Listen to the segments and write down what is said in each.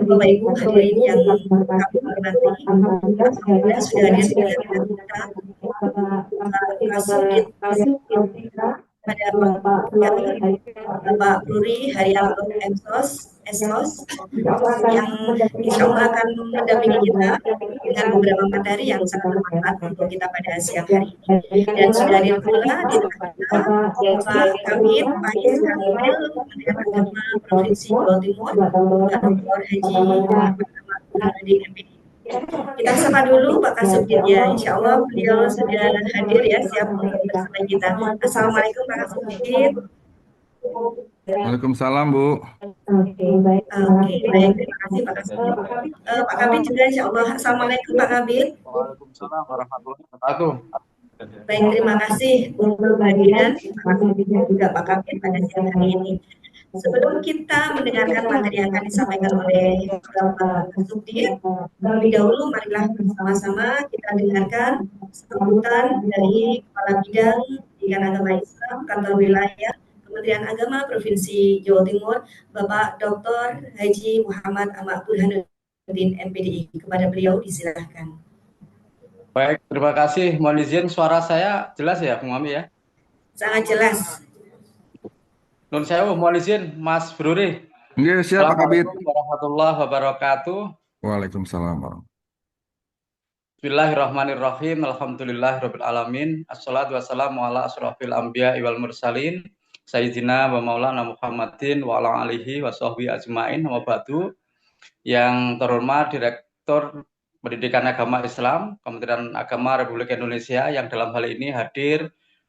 Bapak Ibu hadirin yang kami hormati, alhamdulillah sudah hadir di tengah kita Pak Kasubdit pada Bapak Bruri Haryanto Esos yang insya Allah akan mendampingi kita dengan beberapa materi yang sangat bermanfaat untuk kita pada siang hari ini. Dan sudah hadir pula di tengah kita Bapak Kabid Pais Kanwil Kementerian Agama Provinsi Jawa Timur, Bapak Dr. Haji Muhammad Ahmad MPD. Kita sapa dulu Pak Kasubdit ya, insya Allah beliau sudah hadir ya, siap untuk bersama kita. Assalamualaikum Pak Kasubdit. Waalaikumsalam, Bu. Oke, baik, terima kasih Pak Kasubdit. Pak Kabit juga insya Allah. Assalamualaikum Pak Kabit. Waalaikumsalam warahmatullahi wabarakatuh. Baik, terima kasih untuk kehadiran Pak Kasubdit dan juga Pak Kabit pada siang hari ini. Sebelum kita mendengarkan materi yang akan disampaikan oleh Bapak Kasubdit, terlebih dahulu marilah bersama-sama kita dengarkan sambutan dari Kepala Bidang Pendidikan Agama Islam Kantor Wilayah Kementerian Agama Provinsi Jawa Timur, Bapak Dr. Haji Muhammad Ahmad Burhanuddin MPDI. Kepada beliau disilahkan. Baik, terima kasih. Mohon izin, suara saya jelas ya, Bung Mami ya? Sangat jelas. Nun sewu, mohon izin, Mas Bruri. Nggih, siap Pak Kabit. Assalamualaikum warahmatullahi wabarakatuh. Waalaikumsalam. Bismillahirrahmanirrahim. Alhamdulillahirabbil alamin. Assalatu wassalamu ala asrofil anbiya wal mursalin. Sayyidina wa maulana Muhammadin wa ala alihi wa sahbihi ajmain. Wa ba'du. Yang terhormat Direktur Pendidikan Agama Islam Kementerian Agama Republik Indonesia yang dalam hal ini hadir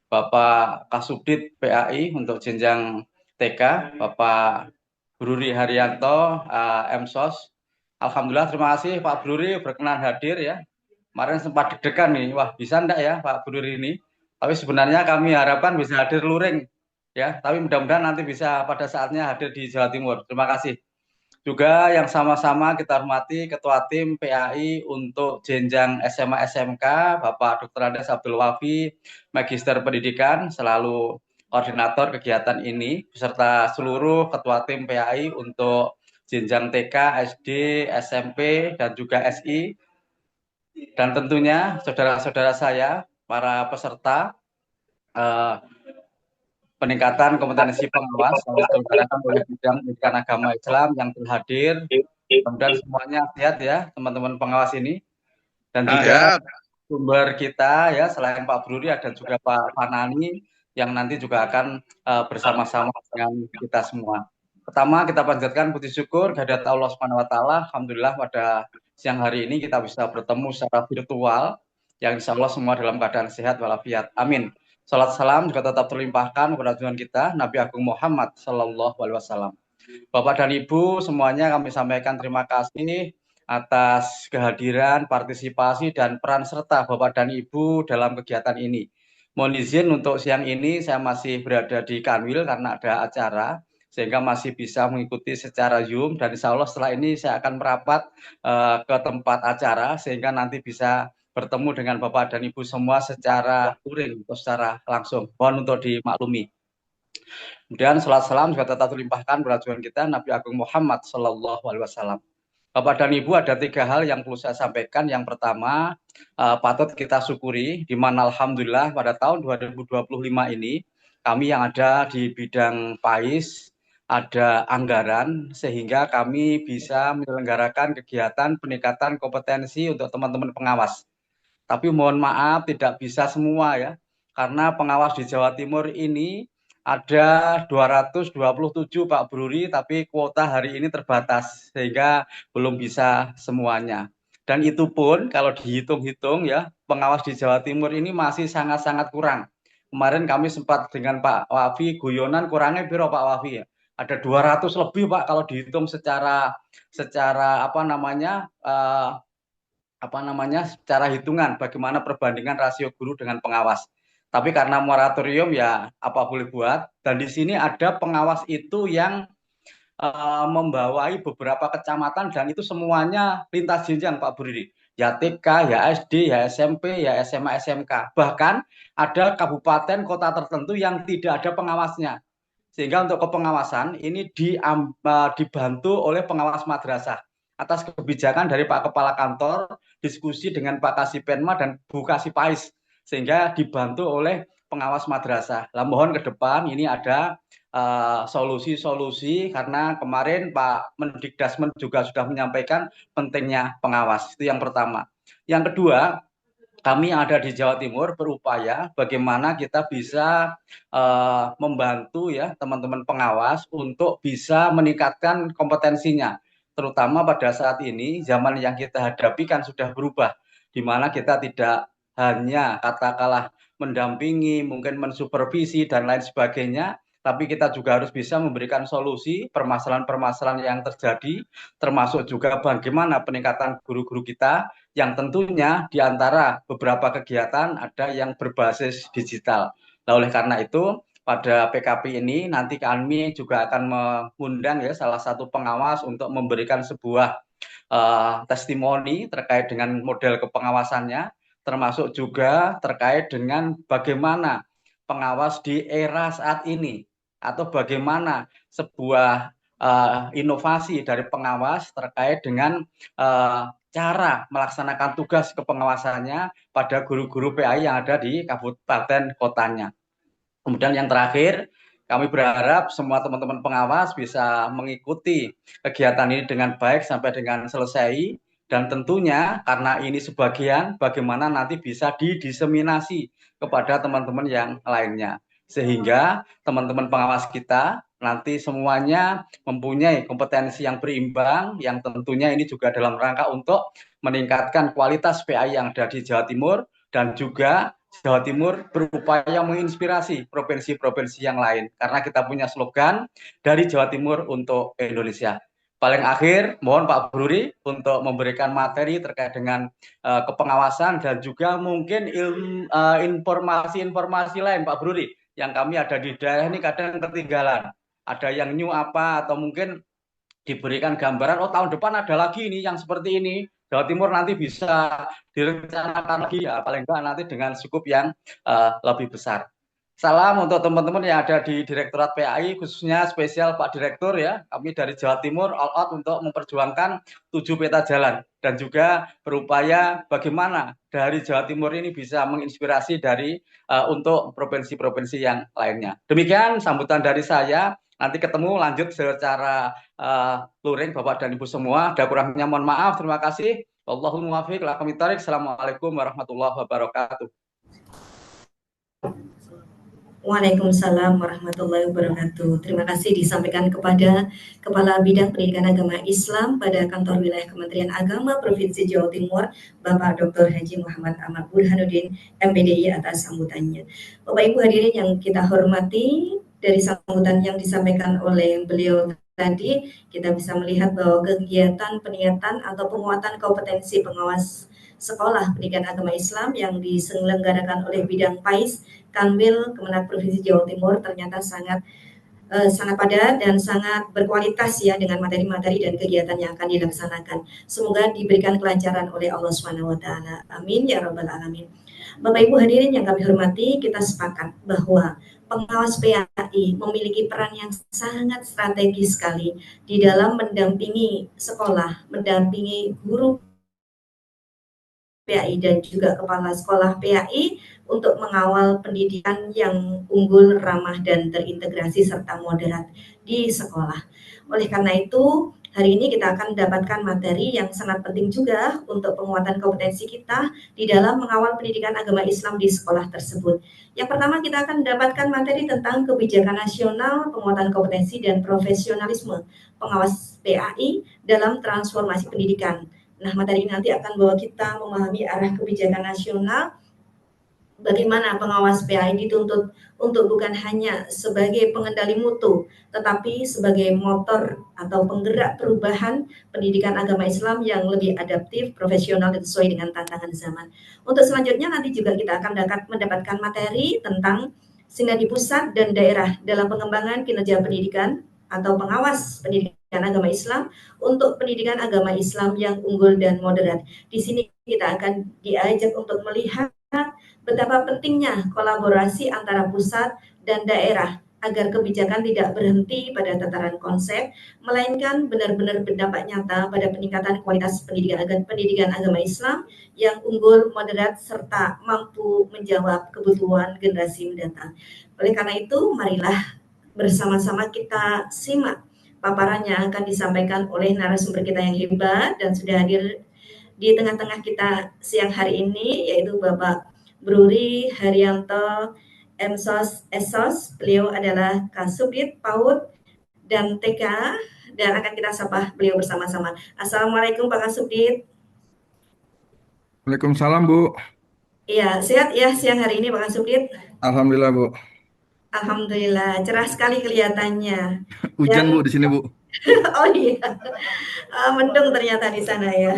Bapak Kasubdit PAI untuk jenjang TK, Bapak Bruri Haryanto MSOS. Alhamdulillah, terima kasih Pak Bruri berkenan hadir ya. Kemarin sempat deg-degan nih, wah bisa enggak ya Pak Bruri ini? Tapi sebenarnya kami harapkan bisa hadir luring ya, tapi mudah-mudahan nanti bisa pada saatnya hadir di Jawa Timur. Terima kasih. Juga yang sama-sama kita hormati Ketua Tim PAI untuk jenjang SMA SMK, Bapak Dr. Andes Abdul Wafi, Magister Pendidikan, selalu koordinator kegiatan ini, beserta seluruh Ketua Tim PAI untuk jenjang TK, SD, SMP, dan juga SI. Dan tentunya saudara-saudara saya, para peserta, peningkatan kompetensi pengawas yang diselenggarakan oleh bidang pendidikan agama Islam yang telah hadir. Kemudian semuanya sehat ya teman-teman pengawas ini. Dan juga sumber kita ya selain Pak Bruri ada juga Pak Fanani yang nanti juga akan bersama-sama dengan kita semua. Pertama kita panjatkan puji syukur kehadirat Allah Subhanahu wa taala. Alhamdulillah pada siang hari ini kita bisa bertemu secara virtual yang insya Allah semua dalam keadaan sehat walafiat. Amin. Salat salam juga tetap terlimpahkan kepada Tuhan kita Nabi Agung Muhammad Sallallahu Alaihi Wasallam. Bapak dan Ibu semuanya kami sampaikan terima kasih atas kehadiran, partisipasi dan peran serta Bapak dan Ibu dalam kegiatan ini. Mohon izin untuk siang ini saya masih berada di Kanwil karena ada acara sehingga masih bisa mengikuti secara Zoom dan insya Allah setelah ini saya akan merapat ke tempat acara sehingga nanti bisa bertemu dengan Bapak dan Ibu semua secara luring atau secara langsung. Mohon untuk dimaklumi. Kemudian salat salam juga tetap terlimpahkan kepada Tuhan kita Nabi Agung Muhammad Sallallahu Alaihi Wasallam. Bapak dan Ibu ada 3 hal yang perlu saya sampaikan. Yang pertama patut kita syukuri di mana alhamdulillah pada tahun 2025 ini kami yang ada di bidang PAIS ada anggaran sehingga kami bisa menyelenggarakan kegiatan peningkatan kompetensi untuk teman-teman pengawas. Tapi mohon maaf tidak bisa semua ya, karena pengawas di Jawa Timur ini ada 227 Pak Bruri, tapi kuota hari ini terbatas sehingga belum bisa semuanya. Dan itu pun kalau dihitung-hitung ya, pengawas di Jawa Timur ini masih sangat-sangat kurang. Kemarin kami sempat dengan Pak Wafi guyonan kurangnya piro Pak Wafi ya. Ada 200 lebih Pak kalau dihitung secara secara hitungan bagaimana perbandingan rasio guru dengan pengawas. Tapi karena moratorium ya apa boleh buat. Dan di sini ada pengawas itu yang membawai beberapa kecamatan dan itu semuanya lintas jenjang Pak Bruri. Ya TK, ya SD, ya SMP, ya SMA, SMK. Bahkan ada kabupaten kota tertentu yang tidak ada pengawasnya. Sehingga untuk kepengawasan ini dibantu oleh pengawas madrasah. atas kebijakan dari Pak Kepala Kantor, diskusi dengan Pak Kasipenma dan Bu Kasipais, sehingga dibantu oleh pengawas madrasah. Lah mohon ke depan ini ada solusi-solusi karena kemarin Pak Mendikdasmen juga sudah menyampaikan pentingnya pengawas. Itu yang pertama. Yang kedua, kami yang ada di Jawa Timur berupaya bagaimana kita bisa membantu ya teman-teman pengawas untuk bisa meningkatkan kompetensinya, terutama pada saat ini zaman yang kita hadapi kan sudah berubah, di mana kita tidak hanya katakanlah mendampingi, mungkin mensupervisi dan lain sebagainya, tapi kita juga harus bisa memberikan solusi permasalahan-permasalahan yang terjadi, termasuk juga bagaimana peningkatan guru-guru kita yang tentunya di antara beberapa kegiatan ada yang berbasis digital. Nah, oleh karena itu pada PKP ini nanti kami juga akan mengundang ya salah satu pengawas untuk memberikan sebuah testimoni terkait dengan model kepengawasannya, termasuk juga terkait dengan bagaimana pengawas di era saat ini atau bagaimana sebuah inovasi dari pengawas terkait dengan cara melaksanakan tugas kepengawasannya pada guru-guru PAI yang ada di kabupaten kotanya. Kemudian yang terakhir, kami berharap semua teman-teman pengawas bisa mengikuti kegiatan ini dengan baik sampai dengan selesai, dan tentunya karena ini sebagian, bagaimana nanti bisa didiseminasi kepada teman-teman yang lainnya. Sehingga teman-teman pengawas kita nanti semuanya mempunyai kompetensi yang berimbang, yang tentunya ini juga dalam rangka untuk meningkatkan kualitas PAI yang ada di Jawa Timur, dan juga Jawa Timur berupaya menginspirasi provinsi-provinsi yang lain, karena kita punya slogan dari Jawa Timur untuk Indonesia. Paling akhir, mohon Pak Bruri untuk memberikan materi terkait dengan kepengawasan dan juga mungkin informasi-informasi lain Pak Bruri, yang kami ada di daerah ini kadang ketinggalan. Ada yang new apa, atau mungkin diberikan gambaran, oh tahun depan ada lagi ini yang seperti ini, Jawa Timur nanti bisa direncanakan lagi ya, paling enggak nanti dengan skup yang lebih besar. Salam untuk teman-teman yang ada di Direktorat PAI, khususnya spesial Pak Direktur ya, kami dari Jawa Timur all out untuk memperjuangkan 7 peta jalan, dan juga berupaya bagaimana dari Jawa Timur ini bisa menginspirasi dari untuk provinsi-provinsi yang lainnya. Demikian sambutan dari saya. Nanti ketemu lanjut secara luring Bapak dan Ibu semua. Ada kurangnya mohon maaf. Terima kasih. Wallahul muwaffiq. Assalamualaikum warahmatullahi wabarakatuh. Waalaikumsalam warahmatullahi wabarakatuh. Terima kasih disampaikan kepada Kepala Bidang Pendidikan Agama Islam pada Kantor Wilayah Kementerian Agama Provinsi Jawa Timur, Bapak Dr. Haji Muhammad Ahmad Burhanuddin, MPDI atas sambutannya. Bapak Ibu hadirin yang kita hormati, dari sambutan yang disampaikan oleh beliau tadi, kita bisa melihat bahwa kegiatan peningkatan atau penguatan kompetensi pengawas sekolah pendidikan agama Islam yang diselenggarakan oleh bidang PAIS Kanwil Kemenak Provinsi Jawa Timur ternyata sangat padat dan sangat berkualitas ya, dengan materi-materi dan kegiatan yang akan dilaksanakan. Semoga diberikan kelancaran oleh Allah Subhanahu wa taala. Amin ya rabbal alamin. Bapak Ibu hadirin yang kami hormati, kita sepakat bahwa pengawas PAI memiliki peran yang sangat strategis sekali di dalam mendampingi sekolah, mendampingi guru PAI dan juga kepala sekolah PAI untuk mengawal pendidikan yang unggul, ramah, dan terintegrasi serta moderat di sekolah. Oleh karena itu, hari ini kita akan mendapatkan materi yang sangat penting juga untuk penguatan kompetensi kita di dalam mengawal pendidikan agama Islam di sekolah tersebut. Yang pertama, kita akan mendapatkan materi tentang kebijakan nasional, penguatan kompetensi dan profesionalisme pengawas PAI dalam transformasi pendidikan. Nah, materi ini nanti akan membawa kita memahami arah kebijakan nasional, bagaimana pengawas PAI dituntut untuk bukan hanya sebagai pengendali mutu, tetapi sebagai motor atau penggerak perubahan pendidikan agama Islam yang lebih adaptif, profesional, dan sesuai dengan tantangan zaman. Untuk selanjutnya nanti juga kita akan mendapatkan materi tentang sinergi pusat dan daerah dalam pengembangan kinerja pendidikan atau pengawas pendidikan agama Islam untuk pendidikan agama Islam yang unggul dan moderat. Di sini kita akan diajak untuk melihat betapa pentingnya kolaborasi antara pusat dan daerah agar kebijakan tidak berhenti pada tataran konsep, melainkan benar-benar berdampak nyata pada peningkatan kualitas pendidikan agama Islam yang unggul, moderat, serta mampu menjawab kebutuhan generasi mendatang. Oleh karena itu, marilah bersama-sama kita simak paparan yang akan disampaikan oleh narasumber kita yang hebat dan sudah hadir di tengah-tengah kita siang hari ini, yaitu Bapak Bruri Haryanto Emsos Esos. Beliau adalah Kasubdit PAUD dan TK, dan akan kita sapa beliau bersama-sama. Assalamualaikum Pak Kasubdit. Waalaikumsalam, Bu. Iya, sehat ya siang hari ini Pak Kasubdit? Alhamdulillah, Bu. Alhamdulillah, cerah sekali kelihatannya. Dan Hujan, Bu, di sini, Bu. oh iya, mendung ternyata di sana ya.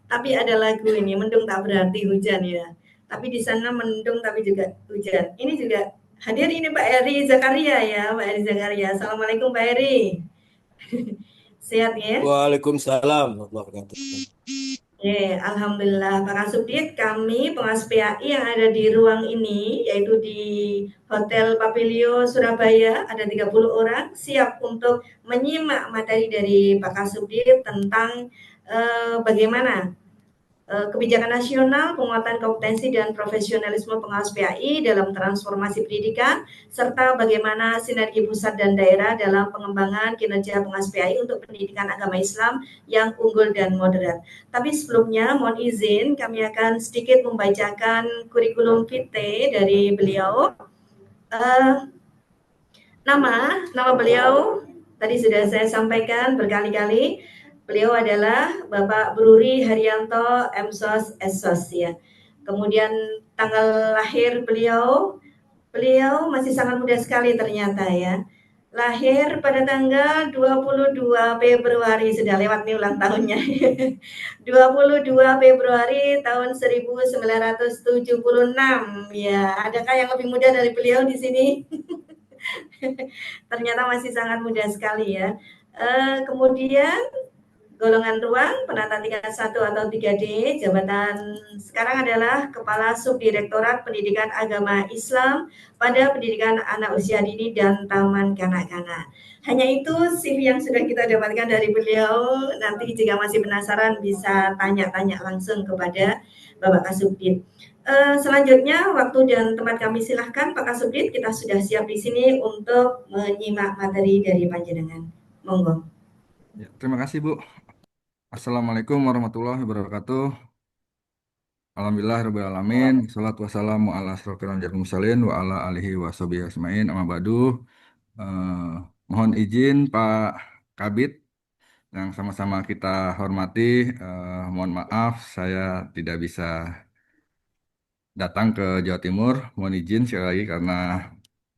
Tapi ada lagu ini, mendung tak berarti hujan ya. Tapi di sana mendung tapi juga hujan. Ini juga hadir ini Pak Eri Zakaria ya, Pak Eri Zakaria. Assalamualaikum Pak Eri. Sehat ya? Waalaikumsalam warahmatullahi wabarakatuh. Alhamdulillah Pak Kasubdit, kami pengawas PAI yang ada di ruang ini, yaitu di Hotel Papilio Surabaya, ada 30 orang, siap untuk menyimak materi dari Pak Kasubdit tentang bagaimana kebijakan nasional, penguatan kompetensi dan profesionalisme pengawas PAI dalam transformasi pendidikan, serta bagaimana sinergi pusat dan daerah dalam pengembangan kinerja pengawas PAI untuk pendidikan agama Islam yang unggul dan moderat. Tapi sebelumnya, mohon izin kami akan sedikit membacakan kurikulum vitae dari beliau. Nama beliau tadi sudah saya sampaikan berkali-kali. Beliau adalah Bapak Bruri Haryanto Emsos Esos ya. Kemudian tanggal lahir beliau masih sangat muda sekali ternyata ya. Lahir pada tanggal 22 Februari, sudah lewat nih ulang tahunnya. 22 Februari tahun 1976 ya. Adakah yang lebih muda dari beliau di sini? Ternyata masih sangat muda sekali ya. Kemudian golongan ruang penata tingkat 1 atau 3D, jabatan sekarang adalah Kepala Subdirektorat Pendidikan Agama Islam pada Pendidikan Anak Usia Dini dan Taman Kanak-kanak. Hanya itu CV yang sudah kita dapatkan dari beliau. Nanti jika masih penasaran bisa tanya-tanya langsung kepada Bapak Kasubdit. Selanjutnya waktu dan tempat kami silahkan Pak Kasubdit, kita sudah siap di sini untuk menyimak materi dari panjenengan. Monggo. Ya, terima kasih, Bu. Assalamualaikum warahmatullahi wabarakatuh. Alhamdulillah, rabbil alamin. Salatu wassalamu ala asrofil anbiya'i mursalin wa ala alihi wa sahbihi asma'in. Amma ba'du. Mohon izin Pak Kabit yang sama-sama kita hormati. Mohon maaf, saya tidak bisa datang ke Jawa Timur. Mohon izin sekali lagi karena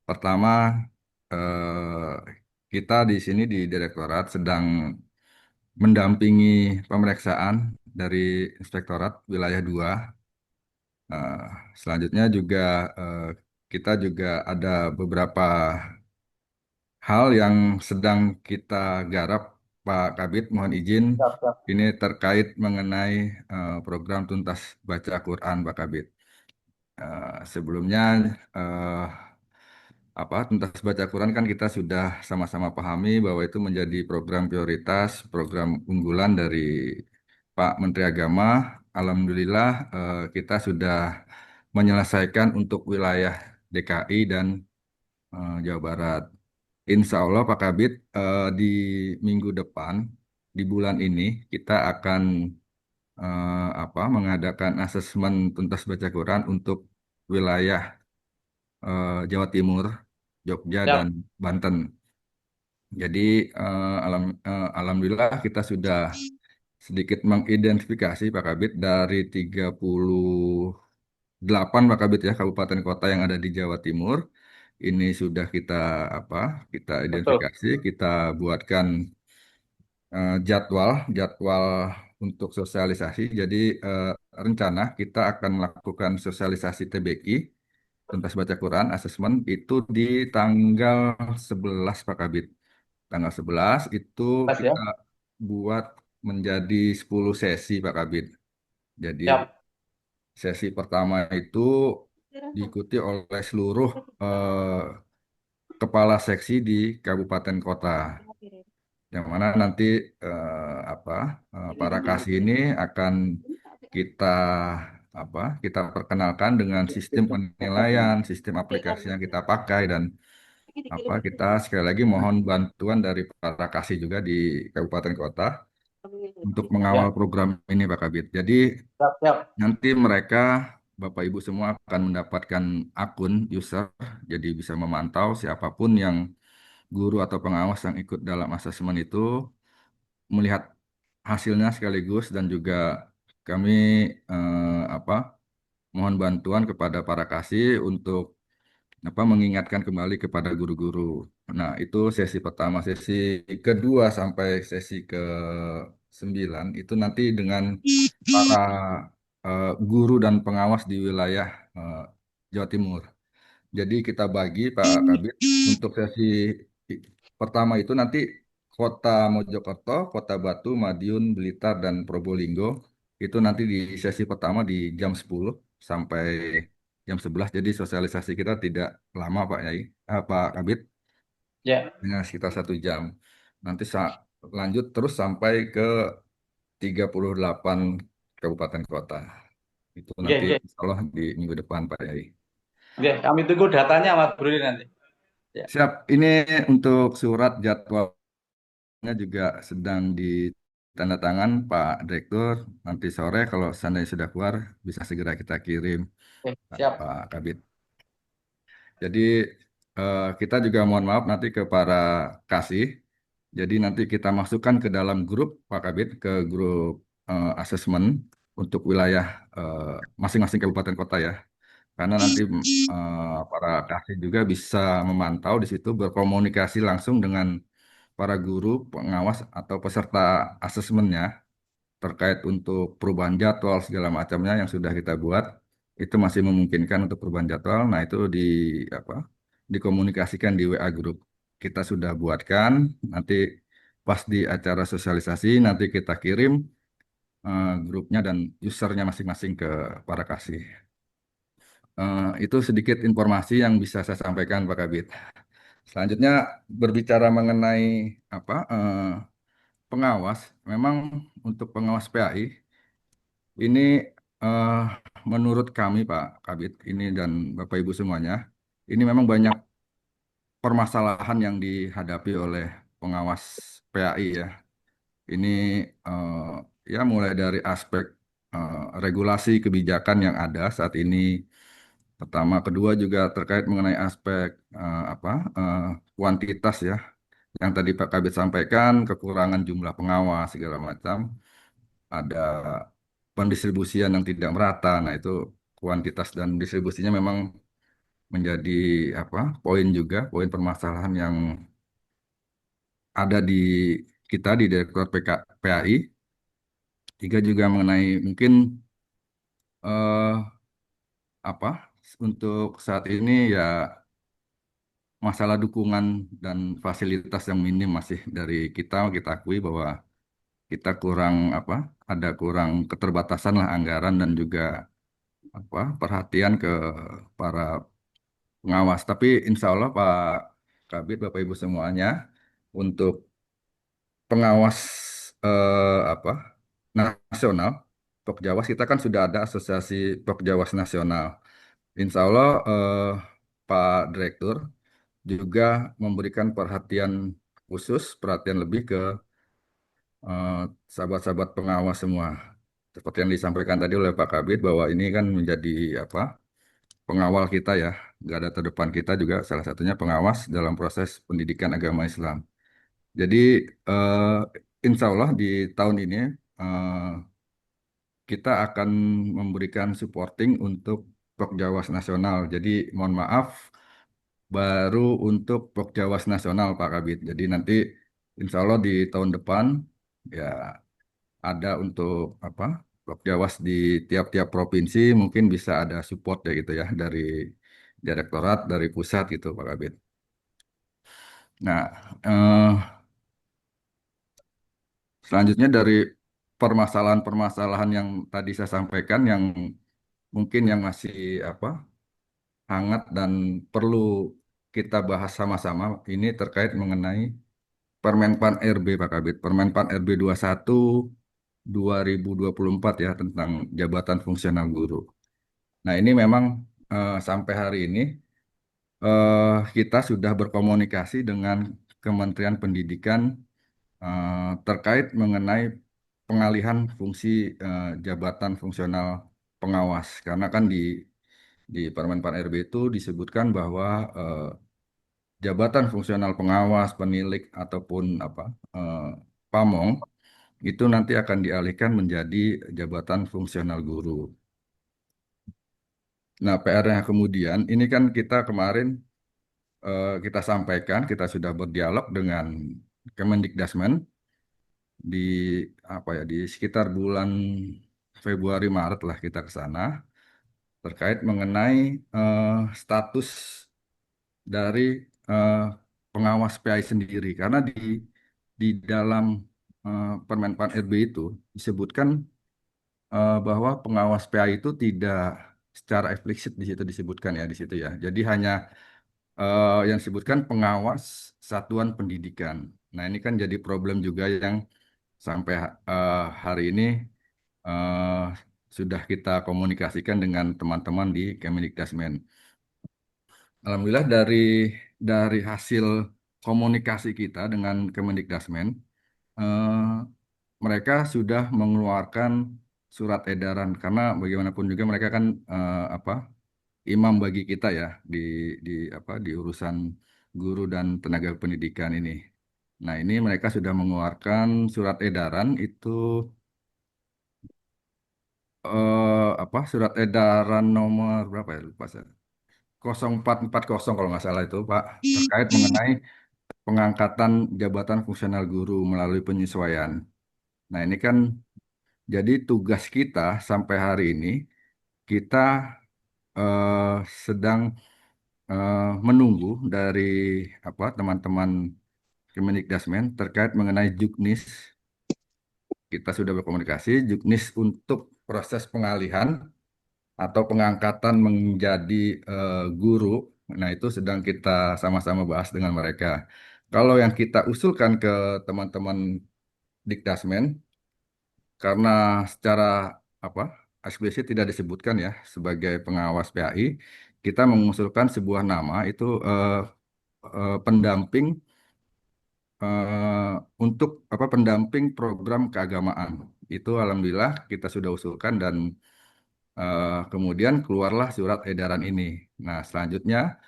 pertama eh, kita di sini di Direktorat sedang mendampingi pemeriksaan dari Inspektorat Wilayah 2. Eh, Selanjutnya juga eh, kita juga ada beberapa hal yang sedang kita garap, Pak Kabit. Mohon izin, ini terkait mengenai program tuntas baca Quran, Pak Kabit. Sebelumnya eh, tuntas baca Quran kan kita sudah sama-sama pahami bahwa itu menjadi program prioritas, program unggulan dari Pak Menteri Agama. Alhamdulillah kita sudah menyelesaikan untuk wilayah DKI dan Jawa Barat. Insya Allah Pak Kabit, di minggu depan di bulan ini kita akan mengadakan asesmen tuntas baca Quran untuk wilayah Jawa Timur, Jogja dan Banten. Jadi alhamdulillah kita sudah sedikit mengidentifikasi Pak Kabit dari 38 Pak Kabit ya kabupaten kota yang ada di Jawa Timur. Ini sudah kita identifikasi, kita buatkan jadwal untuk sosialisasi. Jadi rencana kita akan melakukan sosialisasi TBQ tuntas baca Quran asesmen itu di tanggal 11 Pak Kabit. Tanggal 11 itu kita buat menjadi 10 sesi Pak Kabit. Jadi sesi pertama itu diikuti oleh seluruh kepala seksi di kabupaten kota, yang mana nanti apa para kasih ini akan kita kita perkenalkan dengan sistem penilaian, sistem aplikasi yang kita pakai dan kita sekali lagi mohon bantuan dari para kasih juga di kabupaten kota untuk mengawal Ya, program ini Pak Kabit. Jadi siap, siap. nanti mereka Bapak Ibu semua akan mendapatkan akun user, jadi bisa memantau siapapun yang guru atau pengawas yang ikut dalam asesmen itu melihat hasilnya sekaligus dan juga kami apa mohon bantuan kepada para kasih untuk mengingatkan kembali kepada guru-guru. Nah, itu sesi pertama. Sesi kedua sampai sesi ke-9 itu nanti dengan para guru dan pengawas di wilayah eh, Jawa Timur. Jadi kita bagi Pak Kabit untuk sesi i- pertama itu nanti Kota Mojokerto, Kota Batu, Madiun, Blitar, dan Probolinggo itu nanti di sesi pertama di jam 10 sampai jam 11. Jadi sosialisasi kita tidak lama Pak Yai, Pak Kabit, Ya, hanya sekitar 1 jam. Nanti lanjut terus sampai ke 38 kabupaten kota. Itu oke, nanti oke. insya Allah di minggu depan Pak Yai. Oke, kami tunggu datanya Mas Bruli nanti. Ya. Siap, ini untuk surat jadwalnya juga sedang ditandatangan Pak Direktur. Nanti sore kalau seandainya sudah keluar, bisa segera kita kirim Oke, siap. Pak Kabit. Jadi kita juga mohon maaf nanti ke para kasih. Jadi nanti kita masukkan ke dalam grup Pak Kabit, ke grup asesmen untuk wilayah masing-masing kabupaten kota ya. Karena nanti para kasih juga bisa memantau di situ berkomunikasi langsung dengan para guru, pengawas atau peserta asesmennya terkait untuk perubahan jadwal segala macamnya yang sudah kita buat itu masih memungkinkan untuk perubahan jadwal. Nah, itu apa? Dikomunikasikan di WA grup. Kita sudah buatkan, nanti pas di acara sosialisasi nanti kita kirim grupnya dan usernya masing-masing ke para kasih. Itu sedikit informasi yang bisa saya sampaikan Pak Kabit. Selanjutnya berbicara mengenai pengawas, memang untuk pengawas PAI ini eh, menurut kami Pak Kabit ini dan Bapak Ibu semuanya, ini memang banyak permasalahan yang dihadapi oleh pengawas PAI ya. Ini eh, ya mulai dari aspek regulasi kebijakan yang ada saat ini. Pertama, kedua juga terkait mengenai aspek eh, kuantitas ya. Yang tadi Pak Kabit sampaikan, kekurangan jumlah pengawas segala macam, ada pendistribusian yang tidak merata. Nah, itu kuantitas dan distribusinya memang menjadi poin juga, poin permasalahan yang ada di kita di Direktorat PAI. Tiga juga mengenai mungkin eh, apa untuk saat ini ya masalah dukungan dan fasilitas yang minim masih dari kita akui bahwa kita kurang ada kurang keterbatasan lah anggaran dan juga perhatian ke para pengawas. Tapi insya Allah Pak Kabit, Bapak Ibu semuanya, untuk pengawas apa nasional, Pokjawas kita kan sudah ada Asosiasi Pokjawas Nasional. Insya Allah Pak Direktur juga memberikan perhatian khusus, perhatian lebih ke eh, sahabat-sahabat pengawas semua. Seperti yang disampaikan tadi oleh Pak Kabit bahwa ini kan menjadi pengawal kita ya, garda terdepan kita juga salah satunya pengawas dalam proses pendidikan agama Islam. Jadi eh, insya Allah di tahun ini eh, kita akan memberikan supporting untuk Pokjawas Nasional. Jadi mohon maaf baru untuk Pokjawas Nasional Pak Kabit. Jadi nanti insya Allah di tahun depan ya ada untuk Pokjawas di tiap-tiap provinsi mungkin bisa ada support ya gitu ya dari direktorat dari pusat gitu Pak Kabit. Nah, selanjutnya dari permasalahan-permasalahan yang tadi saya sampaikan yang mungkin yang masih hangat dan perlu kita bahas sama-sama ini terkait mengenai Permenpan RB Pak Kabit, Permenpan RB 21 2024 ya tentang jabatan fungsional guru. Nah, ini memang sampai hari ini kita sudah berkomunikasi dengan Kementerian Pendidikan terkait mengenai pengalihan fungsi jabatan fungsional pengawas. Karena kan di Permen Pan RB itu disebutkan bahwa jabatan fungsional pengawas, penilik ataupun apa eh, pamong itu nanti akan dialihkan menjadi jabatan fungsional guru. Nah, PR-nya kemudian ini kan kita kemarin kita sampaikan, kita sudah berdialog dengan Kemendikdasmen di apa ya di sekitar bulan Februari Maret lah kita ke sana terkait mengenai status dari eh, pengawas PI sendiri karena di dalam Permenpan RB itu disebutkan bahwa pengawas PI itu tidak secara eksplisit di situ disebutkan ya di situ ya. Jadi hanya yang disebutkan pengawas satuan pendidikan. Nah, ini kan jadi problem juga yang sampai hari ini eh, sudah kita komunikasikan dengan teman-teman di Kemendikdasmen. Alhamdulillah dari hasil komunikasi kita dengan Kemendikdasmen, eh, mereka sudah mengeluarkan surat edaran karena bagaimanapun juga mereka kan apa imam bagi kita ya di apa di urusan guru dan tenaga pendidikan ini. Nah, ini mereka sudah mengeluarkan surat edaran itu apa surat edaran nomor berapa ya lupa saya. 0440 kalau nggak salah itu Pak terkait mengenai pengangkatan jabatan fungsional guru melalui penyesuaian. Nah, ini kan jadi tugas kita sampai hari ini kita eh, sedang menunggu dari apa teman-teman Kemendikdasmen terkait mengenai Juknis. Kita sudah berkomunikasi Juknis untuk proses pengalihan atau pengangkatan menjadi guru. Nah, itu sedang kita sama-sama bahas dengan mereka. Kalau yang kita usulkan ke teman-teman Dikdasmen, karena secara apa eksplisit tidak disebutkan ya sebagai pengawas PAI, kita mengusulkan sebuah nama itu pendamping untuk apa pendamping program keagamaan. Itu alhamdulillah kita sudah usulkan dan kemudian keluarlah surat edaran ini. Nah, selanjutnya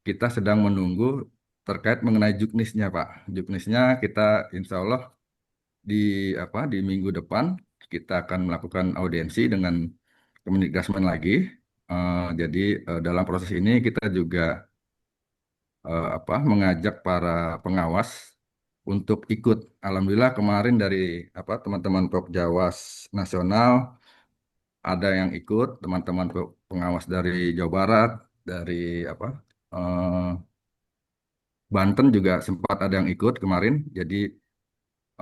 kita sedang menunggu terkait mengenai juknisnya, Pak. Juknisnya kita insya Allah di apa di minggu depan kita akan melakukan audiensi dengan Kemendikbudristek lagi. Jadi dalam proses ini kita juga apa mengajak para pengawas untuk ikut. Alhamdulillah kemarin dari apa teman-teman Jawas Nasional ada yang ikut, teman-teman pengawas dari Jawa Barat, dari apa eh, Banten juga sempat ada yang ikut kemarin. Jadi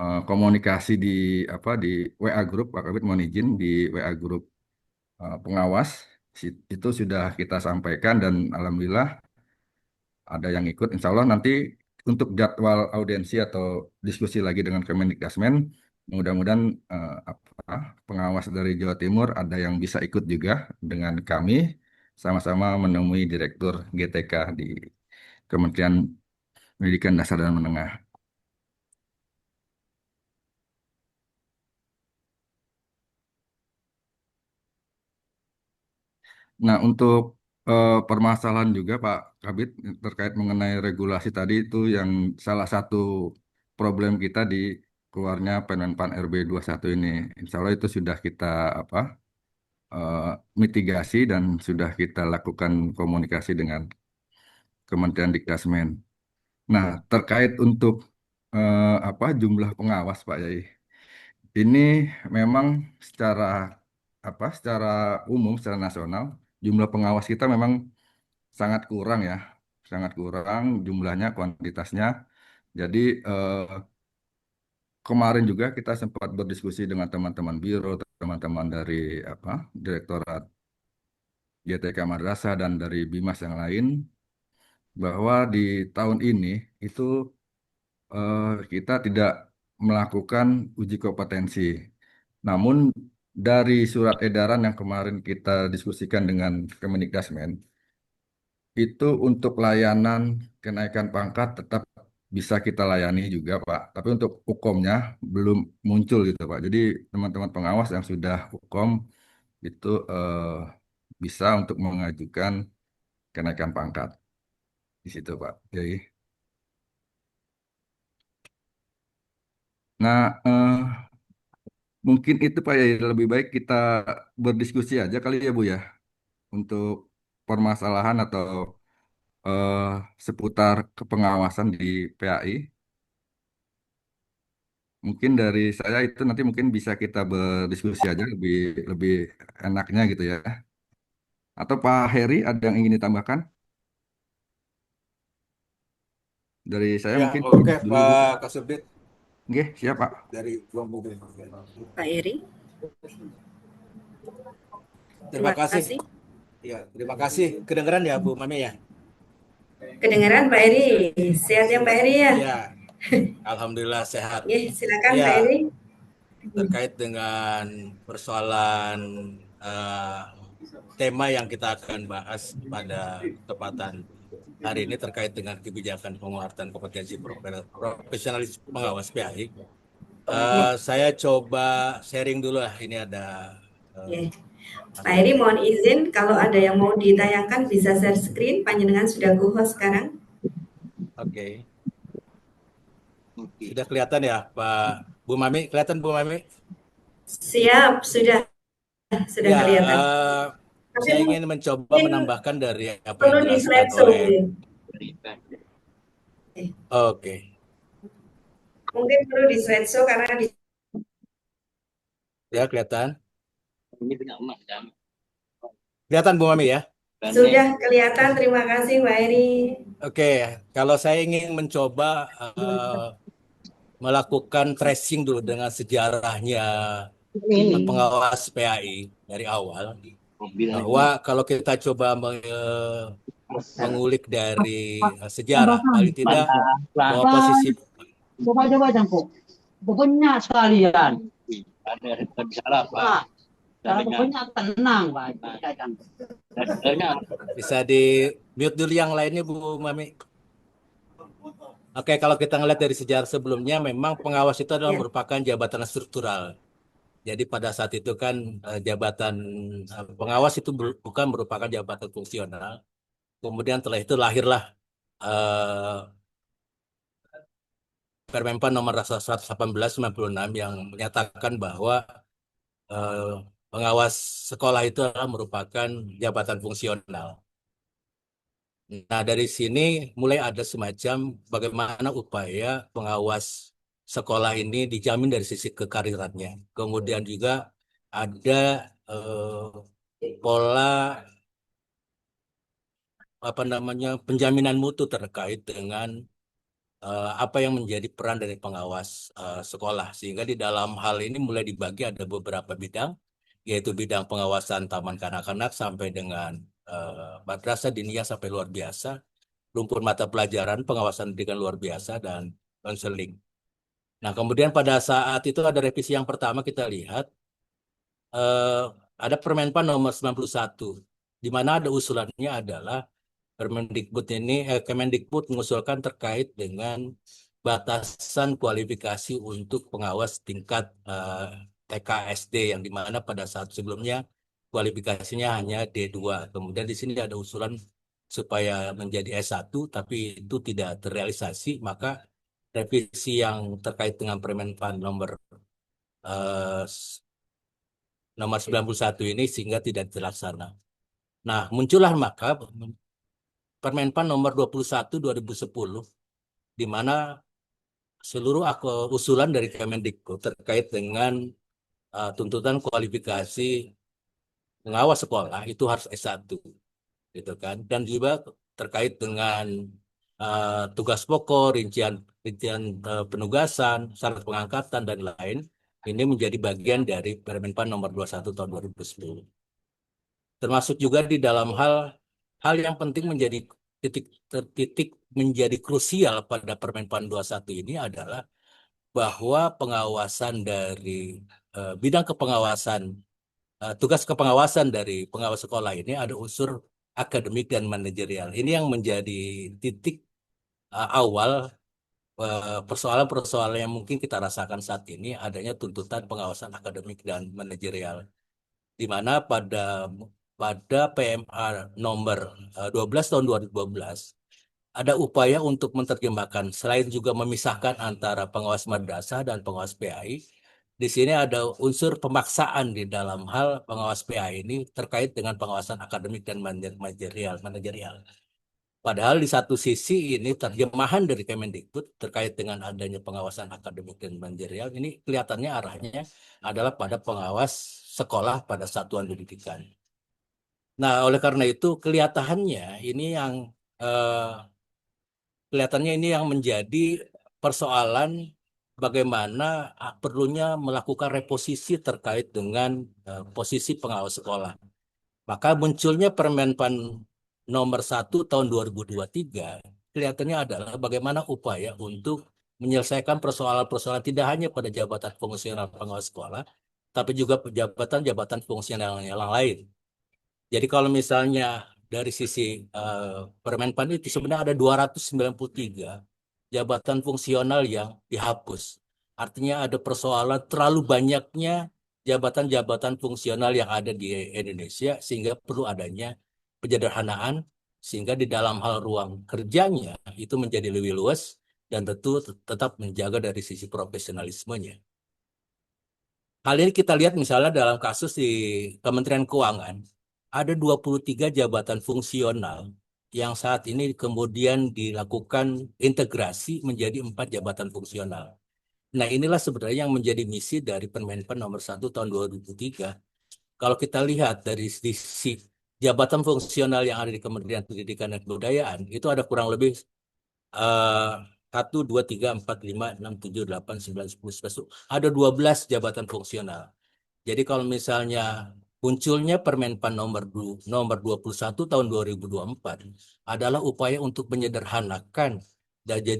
komunikasi di apa di WA grup Pak Kabit mohon izin di WA grup pengawas itu sudah kita sampaikan dan alhamdulillah ada yang ikut. Insya Allah nanti untuk jadwal audiensi atau diskusi lagi dengan Kemendikbudristek, mudah-mudahan apa, pengawas dari Jawa Timur ada yang bisa ikut juga dengan kami sama-sama menemui Direktur GTK di Kementerian Pendidikan Dasar dan Menengah. Nah, untuk permasalahan juga Pak Kabit terkait mengenai regulasi tadi itu yang salah satu problem kita di keluarnya Permenpan RB 21 ini. Insya Allah itu sudah kita apa eh, mitigasi dan sudah kita lakukan komunikasi dengan Kementerian Dikdasmen. Nah, terkait untuk apa jumlah pengawas Pak Yai, ini memang secara apa secara umum secara nasional jumlah pengawas kita memang sangat kurang ya, sangat kurang jumlahnya, kuantitasnya. Jadi kemarin juga kita sempat berdiskusi dengan teman-teman biro, teman-teman dari apa Direktorat GTK Madrasah dan dari Bimas yang lain. bahwa di tahun ini itu kita tidak melakukan uji kompetensi. Namun dari surat edaran yang kemarin kita diskusikan dengan Kemendikbudrismen, itu untuk layanan kenaikan pangkat tetap bisa kita layani juga, Pak. Tapi untuk UKOM-nya belum muncul gitu, Pak. Jadi teman-teman pengawas yang sudah UKOM itu bisa untuk mengajukan kenaikan pangkat di situ, Pak. Jadi, nah mungkin itu Pak ya lebih baik kita berdiskusi aja kali ya Bu ya untuk permasalahan atau eh, seputar kepengawasan di PAI. Mungkin dari saya itu nanti mungkin bisa kita berdiskusi aja lebih lebih enaknya gitu ya. Atau Pak Heri ada yang ingin ditambahkan? Dari saya Ya, mungkin oke dulu Bu. Pak Kasubdit Oke, siap Pak. dari Ruang Publik. Pak Eri, Terima terima kasih. kasih. Ya, terima kasih. Kedengeran ya Bu Mame ya? Kedengaran Pak Eri, sehat ya Pak Eri ya? Ya, alhamdulillah sehat. Ya, silakan Pak Ya, Eri. terkait dengan persoalan tema yang kita akan bahas pada kesempatan hari ini terkait dengan kebijakan penguatan kompetensi profesionalis pengawas PAI. Saya coba sharing dulu lah. Ini ada Ya. Pak Eri mohon izin kalau ada yang mau ditayangkan bisa share screen, panjenengan sudah go-host sekarang. Oke. Sudah kelihatan ya Pak Bu Mami? Kelihatan Bu Mami? Siap, sudah Ya, kelihatan. saya ingin mencoba mungkin menambahkan dari apa yang perlu di dijelaskan slideshow oleh. mungkin. Oke. Mungkin perlu di slideshow karena di Ya, kelihatan. Kelihatan Bu Mami ya? sudah kelihatan. Terima kasih Pak Eri. Oke, kalau saya ingin mencoba melakukan tracing dulu dengan sejarahnya pengawas PAI dari awal, bahwa kalau kita coba mengulik dari sejarah, paling tidak bahwa posisi Coba-coba campur. Pokoknya sekalian. Pak, kalau pokoknya tenang, Pak. bisa di mute dulu yang lainnya Bu Mami. Oke, kalau kita ngeliat dari sejarah sebelumnya, memang pengawas itu adalah merupakan jabatan struktural. Jadi pada saat itu kan jabatan pengawas itu bukan merupakan jabatan fungsional. Kemudian setelah itu lahirlah Permenpan nomor 118/96 yang menyatakan bahwa pengawas sekolah itu adalah merupakan jabatan fungsional. Nah, dari sini mulai ada semacam bagaimana upaya pengawas sekolah ini dijamin dari sisi kekarirannya. Kemudian juga ada pola penjaminan mutu terkait dengan apa yang menjadi peran dari pengawas sekolah. Sehingga di dalam hal ini mulai dibagi ada beberapa bidang, yaitu bidang pengawasan taman kanak-kanak sampai dengan madrasah diniyah sampai luar biasa, rumpun mata pelajaran, pengawasan pendidikan luar biasa, dan konseling. Nah, kemudian pada saat itu ada revisi yang pertama kita lihat, ada Permenpan nomor 91, di mana ada usulannya adalah Kemendikbud mengusulkan terkait dengan batasan kualifikasi untuk pengawas tingkat TK SD yang dimana pada saat sebelumnya kualifikasinya hanya D2. Kemudian di sini ada usulan supaya menjadi S1, tapi itu tidak terrealisasi, maka revisi yang terkait dengan Permenpan nomor 91 ini sehingga tidak terlaksana. Nah, muncullah maka Permenpan nomor 21 2010, di mana seluruh usulan dari Kemendikbud terkait dengan tuntutan kualifikasi pengawas sekolah itu harus S1, gitu kan. Dan juga terkait dengan tugas pokok, rincian penugasan, syarat pengangkatan dan lain, ini menjadi bagian dari Permenpan nomor 21 tahun 2010. Termasuk juga di dalam hal yang penting menjadi titik menjadi krusial pada Permenpan 21 ini adalah bahwa pengawasan dari bidang kepengawasan, tugas kepengawasan dari pengawas sekolah ini ada unsur akademik dan manajerial. Ini yang menjadi titik awal persoalan-persoalan yang mungkin kita rasakan saat ini, adanya tuntutan pengawasan akademik dan manajerial, di mana pada PMA nomor 12 tahun 2012 ada upaya untuk menerjemahkan, selain juga memisahkan antara pengawas madrasah dan pengawas PAI. Di sini ada unsur pemaksaan di dalam hal pengawas PAI ini terkait dengan pengawasan akademik dan manajerial. Padahal di satu sisi ini terjemahan dari Kemendikbud terkait dengan adanya pengawasan akademik dan manajerial ini kelihatannya arahnya adalah pada pengawas sekolah pada satuan pendidikan. Nah, oleh karena itu kelihatannya ini yang menjadi persoalan bagaimana perlunya melakukan reposisi terkait dengan posisi pengawas sekolah. Maka munculnya Permenpan nomor 1 tahun 2023 kelihatannya adalah bagaimana upaya untuk menyelesaikan persoalan-persoalan tidak hanya pada jabatan fungsional pengawas sekolah, tapi juga jabatan-jabatan fungsional yang lain. Jadi kalau misalnya dari sisi Permenpan itu sebenarnya ada 293 jabatan fungsional yang dihapus. Artinya ada persoalan terlalu banyaknya jabatan-jabatan fungsional yang ada di Indonesia sehingga perlu adanya penyederhanaan sehingga di dalam hal ruang kerjanya itu menjadi lebih luas dan tentu tetap menjaga dari sisi profesionalismenya. Hal ini kita lihat misalnya dalam kasus di Kementerian Keuangan, ada 23 jabatan fungsional yang saat ini kemudian dilakukan integrasi menjadi 4 jabatan fungsional. Nah, inilah sebenarnya yang menjadi misi dari Permenpan nomor 1 tahun 2003. Kalau kita lihat dari sisi jabatan fungsional yang ada di Kementerian Pendidikan dan Kebudayaan, itu ada kurang lebih 1, 2, 3, 4, 5, 6, 7, 8, 9, 10, 11. Ada 12 jabatan fungsional. Jadi kalau misalnya munculnya Permenpan nomor 21 tahun 2024 adalah upaya untuk menyederhanakan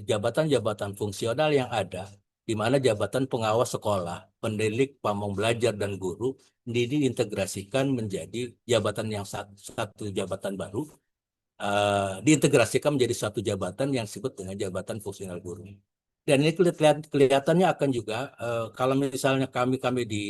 jabatan-jabatan fungsional yang ada, di mana jabatan pengawas sekolah, pendidik, pamong belajar, dan guru diintegrasikan menjadi jabatan yang satu jabatan baru, diintegrasikan menjadi satu jabatan yang disebut dengan jabatan fungsional guru. Dan ini kelihatannya akan juga kalau misalnya kami di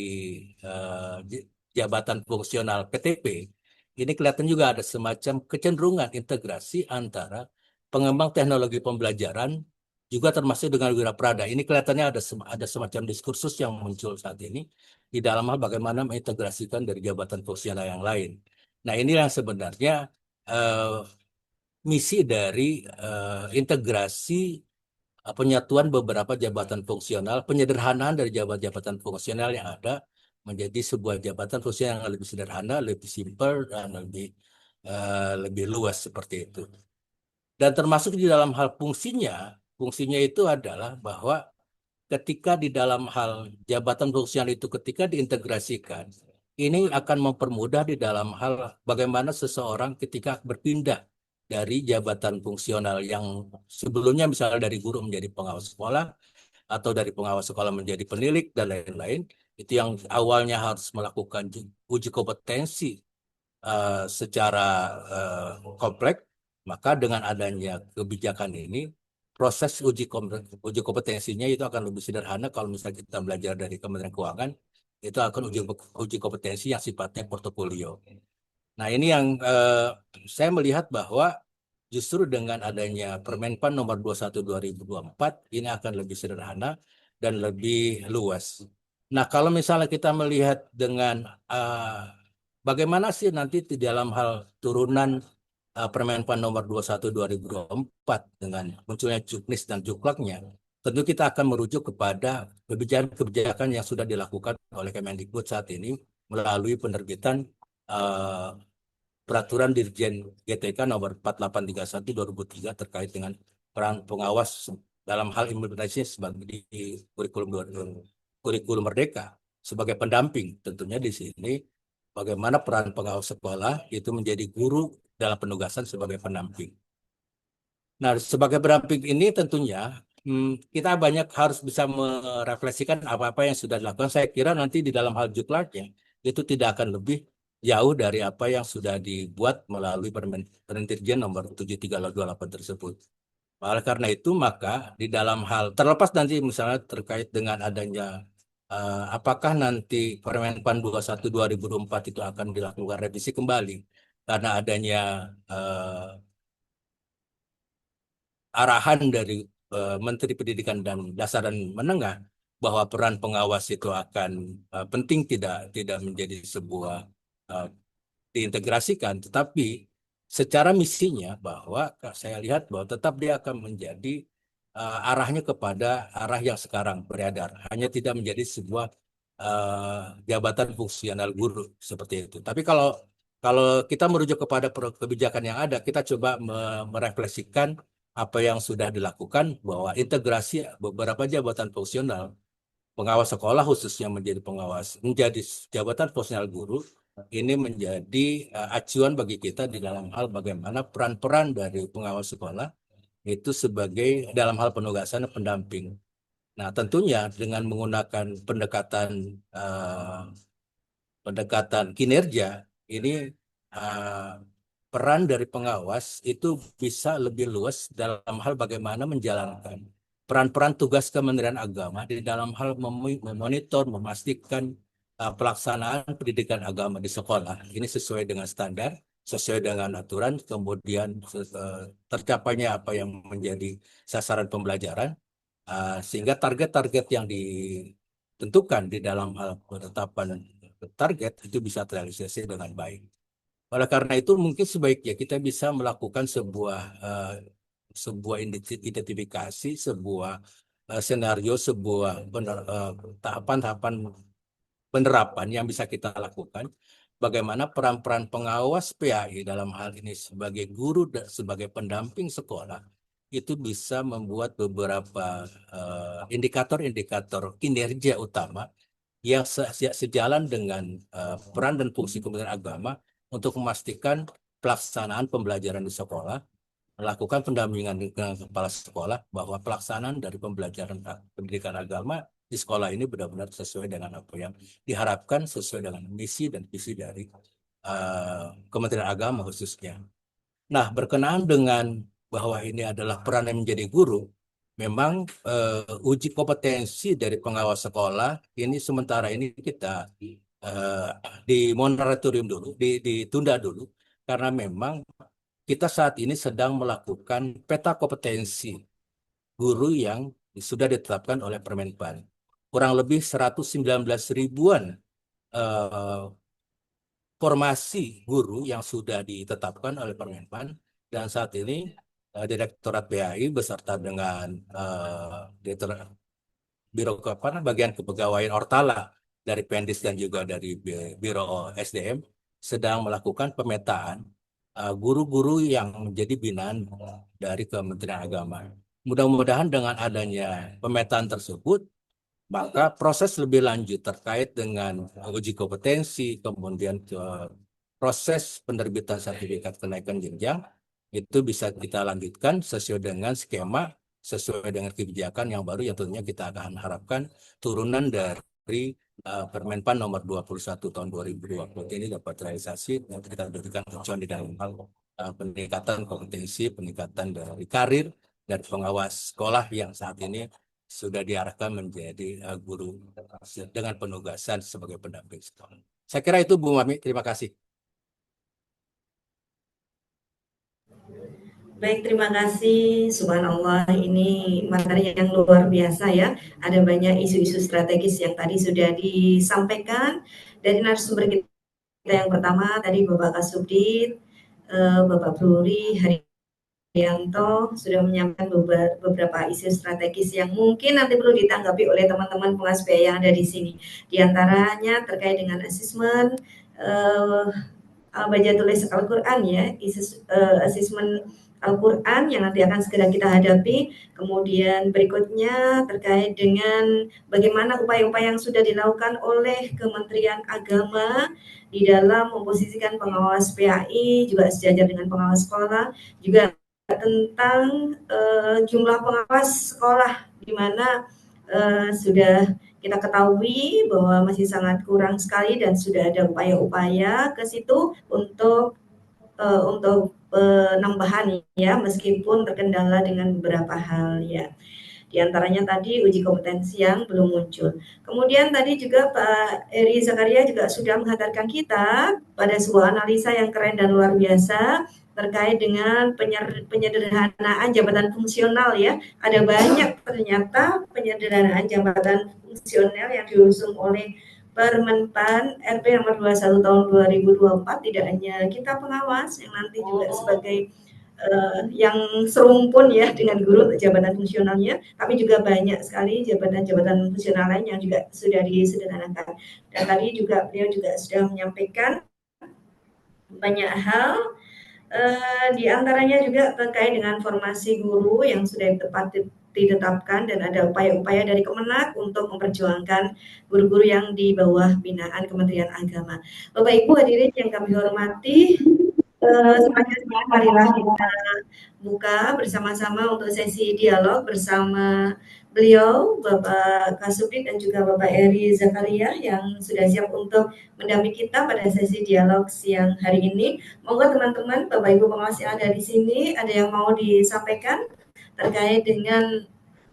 jabatan fungsional PTP, ini kelihatan juga ada semacam kecenderungan integrasi antara pengembang teknologi pembelajaran juga termasuk dengan Wiraprada. Ini kelihatannya ada semacam diskursus yang muncul saat ini di dalam hal bagaimana mengintegrasikan dari jabatan fungsional yang lain. Nah, ini yang sebenarnya misi dari integrasi penyatuan beberapa jabatan fungsional, penyederhanaan dari jabatan fungsional yang ada menjadi sebuah jabatan fungsional yang lebih sederhana, lebih simpel, dan lebih luas seperti itu. Dan termasuk di dalam hal fungsinya itu adalah bahwa ketika di dalam hal jabatan fungsional itu ketika diintegrasikan, ini akan mempermudah di dalam hal bagaimana seseorang ketika berpindah dari jabatan fungsional yang sebelumnya misalnya dari guru menjadi pengawas sekolah atau dari pengawas sekolah menjadi penilik dan lain-lain, itu yang awalnya harus melakukan uji kompetensi secara kompleks, maka dengan adanya kebijakan ini proses uji kompetensinya itu akan lebih sederhana. Kalau misalnya kita belajar dari Kementerian Keuangan, itu akan uji kompetensi yang sifatnya portofolio. Nah, ini yang saya melihat bahwa justru dengan adanya Permenpan nomor 21 2024 ini akan lebih sederhana dan lebih luas. Nah, kalau misalnya kita melihat dengan bagaimana sih nanti di dalam hal turunan Permenpan nomor 21 2024 dengan munculnya Juknis dan Juklaknya, tentu kita akan merujuk kepada kebijakan yang sudah dilakukan oleh Kemendikbud saat ini melalui penerbitan Peraturan Dirjen GTK nomor 4831 2003 terkait dengan peran pengawas dalam hal implementasi sebagai di kurikulum Merdeka sebagai pendamping. Tentunya di sini bagaimana peran pengawas sekolah itu menjadi guru dalam penugasan sebagai pendamping. Nah, sebagai pendamping ini tentunya kita banyak harus bisa merefleksikan apa-apa yang sudah dilakukan. Saya kira nanti di dalam hal juklatnya itu tidak akan lebih jauh dari apa yang sudah dibuat melalui Permen Dirjen nomor 73/28 tersebut. Oleh karena itu, maka di dalam hal terlepas nanti misalnya terkait dengan adanya apakah nanti Permenpan 21 2024 itu akan dilakukan revisi kembali karena adanya arahan dari Menteri Pendidikan dan Dasar dan Menengah bahwa peran pengawas itu akan penting, tidak menjadi sebuah diintegrasikan, tetapi secara misinya bahwa saya lihat bahwa tetap dia akan menjadi arahnya kepada arah yang sekarang beredar, hanya tidak menjadi sebuah jabatan fungsional guru seperti itu. Tapi kalau kita merujuk kepada kebijakan yang ada, kita coba merefleksikan apa yang sudah dilakukan bahwa integrasi beberapa jabatan fungsional pengawas sekolah khususnya menjadi jabatan fungsional guru ini menjadi acuan bagi kita di dalam hal bagaimana peran-peran dari pengawas sekolah itu sebagai dalam hal penugasan dan pendamping. Nah, tentunya dengan menggunakan pendekatan kinerja ini peran dari pengawas itu bisa lebih luas dalam hal bagaimana menjalankan peran-peran tugas Kementerian Agama di dalam hal memonitor, memastikan pelaksanaan pendidikan agama di sekolah ini sesuai dengan standar, sesuai dengan aturan, kemudian tercapainya apa yang menjadi sasaran pembelajaran, sehingga target-target yang ditentukan di dalam hal penetapan target itu bisa terrealisasi dengan baik. Oleh karena itu mungkin sebaiknya kita bisa melakukan sebuah identifikasi, sebuah senario, sebuah tahapan-tahapan penerapan yang bisa kita lakukan. Bagaimana peran-peran pengawas PAI dalam hal ini sebagai guru dan sebagai pendamping sekolah itu bisa membuat beberapa indikator-indikator kinerja utama yang sejalan dengan peran dan fungsi Kementerian Agama untuk memastikan pelaksanaan pembelajaran di sekolah, melakukan pendampingan dengan kepala sekolah bahwa pelaksanaan dari pembelajaran pendidikan agama di sekolah ini benar-benar sesuai dengan apa yang diharapkan, sesuai dengan misi dan visi dari Kementerian Agama khususnya. Nah, berkenaan dengan bahwa ini adalah peran yang menjadi guru, memang uji kompetensi dari pengawas sekolah ini sementara ini kita di moratorium dulu, ditunda dulu, karena memang kita saat ini sedang melakukan peta kompetensi guru yang sudah ditetapkan oleh Permenpan. Kurang lebih 119 ribuan formasi guru yang sudah ditetapkan oleh Permenpan, dan saat ini Direktorat PAI beserta dengan Direktorat Biro bagian kepegawaian Ortala dari Pendis dan juga dari Biro SDM sedang melakukan pemetaan guru-guru yang menjadi binaan dari Kementerian Agama. Mudah-mudahan dengan adanya pemetaan tersebut, maka proses lebih lanjut terkait dengan uji kompetensi, kemudian proses penerbitan sertifikat kenaikan jenjang, itu bisa kita lanjutkan sesuai dengan skema, sesuai dengan kebijakan yang baru yang tentunya kita akan harapkan turunan dari Permenpan nomor 21 tahun 2020 ini dapat realisasi dan kita berikan acuan di dalam hal peningkatan kompetensi, peningkatan dari karir dari pengawas sekolah yang saat ini sudah diarahkan menjadi guru dengan penugasan sebagai pendamping sekolah. Saya kira itu Bu Mami, terima kasih. Baik, terima kasih. Subhanallah, ini materi yang luar biasa ya. Ada banyak isu-isu strategis yang tadi sudah disampaikan dari narasumber kita yang pertama tadi Bapak Kasubdit, Bapak Bruri Haryanto sudah menyampaikan beberapa isu strategis yang mungkin nanti perlu ditanggapi oleh teman-teman pengawas PAI yang ada di sini. Di antaranya terkait dengan asesmen baca tulis Al-Quran ya, asesmen Al-Quran yang nanti akan segera kita hadapi. Kemudian berikutnya terkait dengan bagaimana upaya-upaya yang sudah dilakukan oleh Kementerian Agama di dalam memposisikan pengawas PAI juga sejajar dengan pengawas sekolah, juga tentang jumlah pengawas sekolah, di mana sudah kita ketahui bahwa masih sangat kurang sekali dan sudah ada upaya-upaya ke situ untuk penambahan ya, meskipun terkendala dengan beberapa hal ya. Di antaranya tadi uji kompetensi yang belum muncul. Kemudian tadi juga Pak Eri Zakaria juga sudah menghantarkan kita pada sebuah analisa yang keren dan luar biasa terkait dengan penyederhanaan jabatan fungsional ya. Ada banyak ternyata penyederhanaan jabatan fungsional yang diusung oleh Permenpan RP nomor 21 tahun 2024. Tidak hanya kita pengawas yang nanti juga sebagai yang serumpun ya dengan guru untuk jabatan fungsionalnya, tapi juga banyak sekali jabatan-jabatan fungsional lain yang juga sudah disederhanakan. Dan tadi juga beliau juga sudah menyampaikan banyak hal, di antaranya juga terkait dengan formasi guru yang sudah ditetapkan dan ada upaya-upaya dari Kemenak untuk memperjuangkan guru-guru yang di bawah binaan Kementerian Agama. Bapak Ibu hadirin yang kami hormati, selanjutnya marilah kita buka bersama-sama untuk sesi dialog bersama beliau, Bapak Kasubdit dan juga Bapak Eri Zakaria yang sudah siap untuk mendampingi kita pada sesi dialog siang hari ini. Monggo teman-teman, Bapak Ibu pengawas yang ada di sini, ada yang mau disampaikan terkait dengan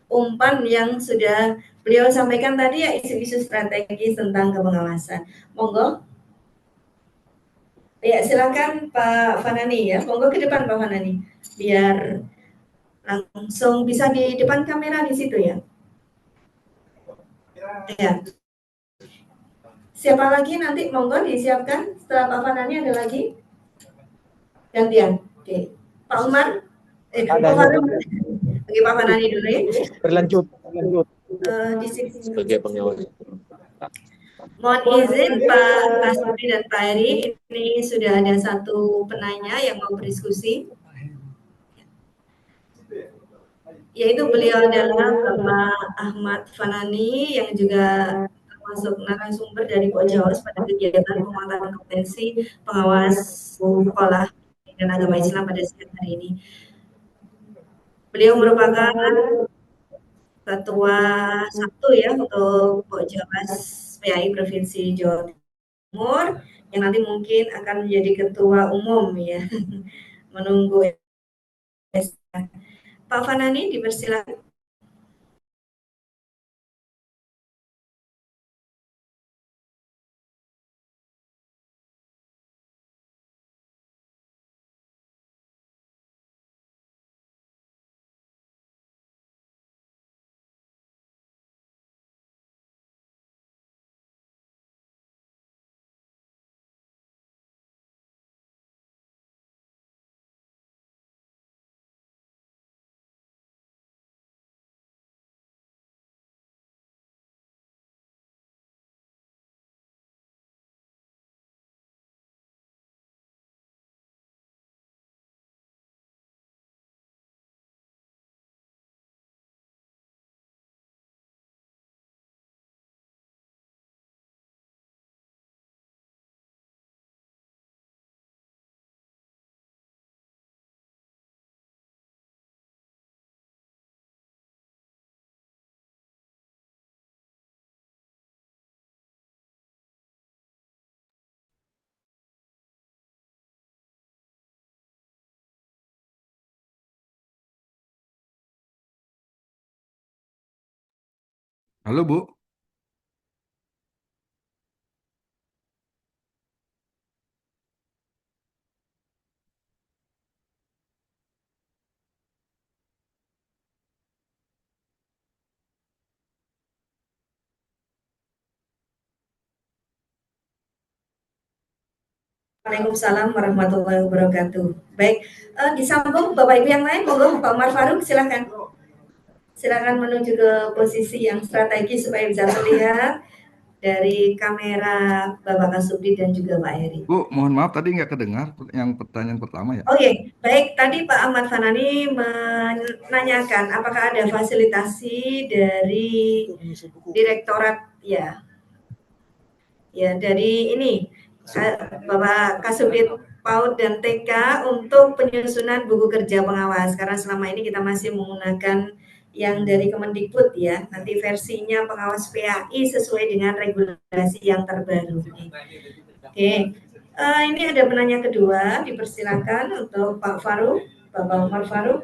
umpan yang sudah beliau sampaikan tadi ya, isu-isu strategis tentang kepengawasan. Monggo. Ya, silakan Pak Fanani ya. Monggo ke depan Pak Fanani. Biar langsung bisa di depan kamera di situ ya. Ya. Siapa lagi nanti monggo disiapkan. Setelah Pak Fanani ada lagi? Gantian. Oke. Pak Umar? Pak Fanani. Oke, Pak Fanani dulu ya. Berlanjut. Di sini. Sebagai pengawas. Mohon izin Pak Kasubdit dan Pak Eri, ini sudah ada satu penanya yang mau berdiskusi. Yaitu beliau adalah Bapak Ahmad Fanani yang juga termasuk narasumber dari Pojawas pada kegiatan pemantauan kompetensi pengawas sekolah dan agama Islam pada siang hari ini. Beliau merupakan Ketua Sabtu ya untuk Pojawas PAI Provinsi Jawa Timur yang nanti mungkin akan menjadi ketua umum ya. Menunggu Pak Fanani dipersilakan. Halo Bu. Waalaikumsalam warahmatullahi wabarakatuh. Baik, disambung Bapak Ibu yang lain, monggo Pak Umar Faruk silakan. Silakan menuju ke posisi yang strategis supaya bisa terlihat dari kamera Bapak Kasubdit dan juga Pak Eri. Bu, mohon maaf tadi nggak kedengar yang pertanyaan pertama ya. Oke, baik. Tadi Pak Ahmad Fanani menanyakan apakah ada fasilitasi dari direktorat ya dari ini Bapak Kasubdit PAUD dan TK untuk penyusunan buku kerja pengawas, karena selama ini kita masih menggunakan yang dari Kemendikbud ya. Nanti versinya pengawas PAI sesuai dengan regulasi yang terbaru. Oke, ini ada penanya kedua, dipersilakan untuk Pak Faruk, Bapak Umar Faruk.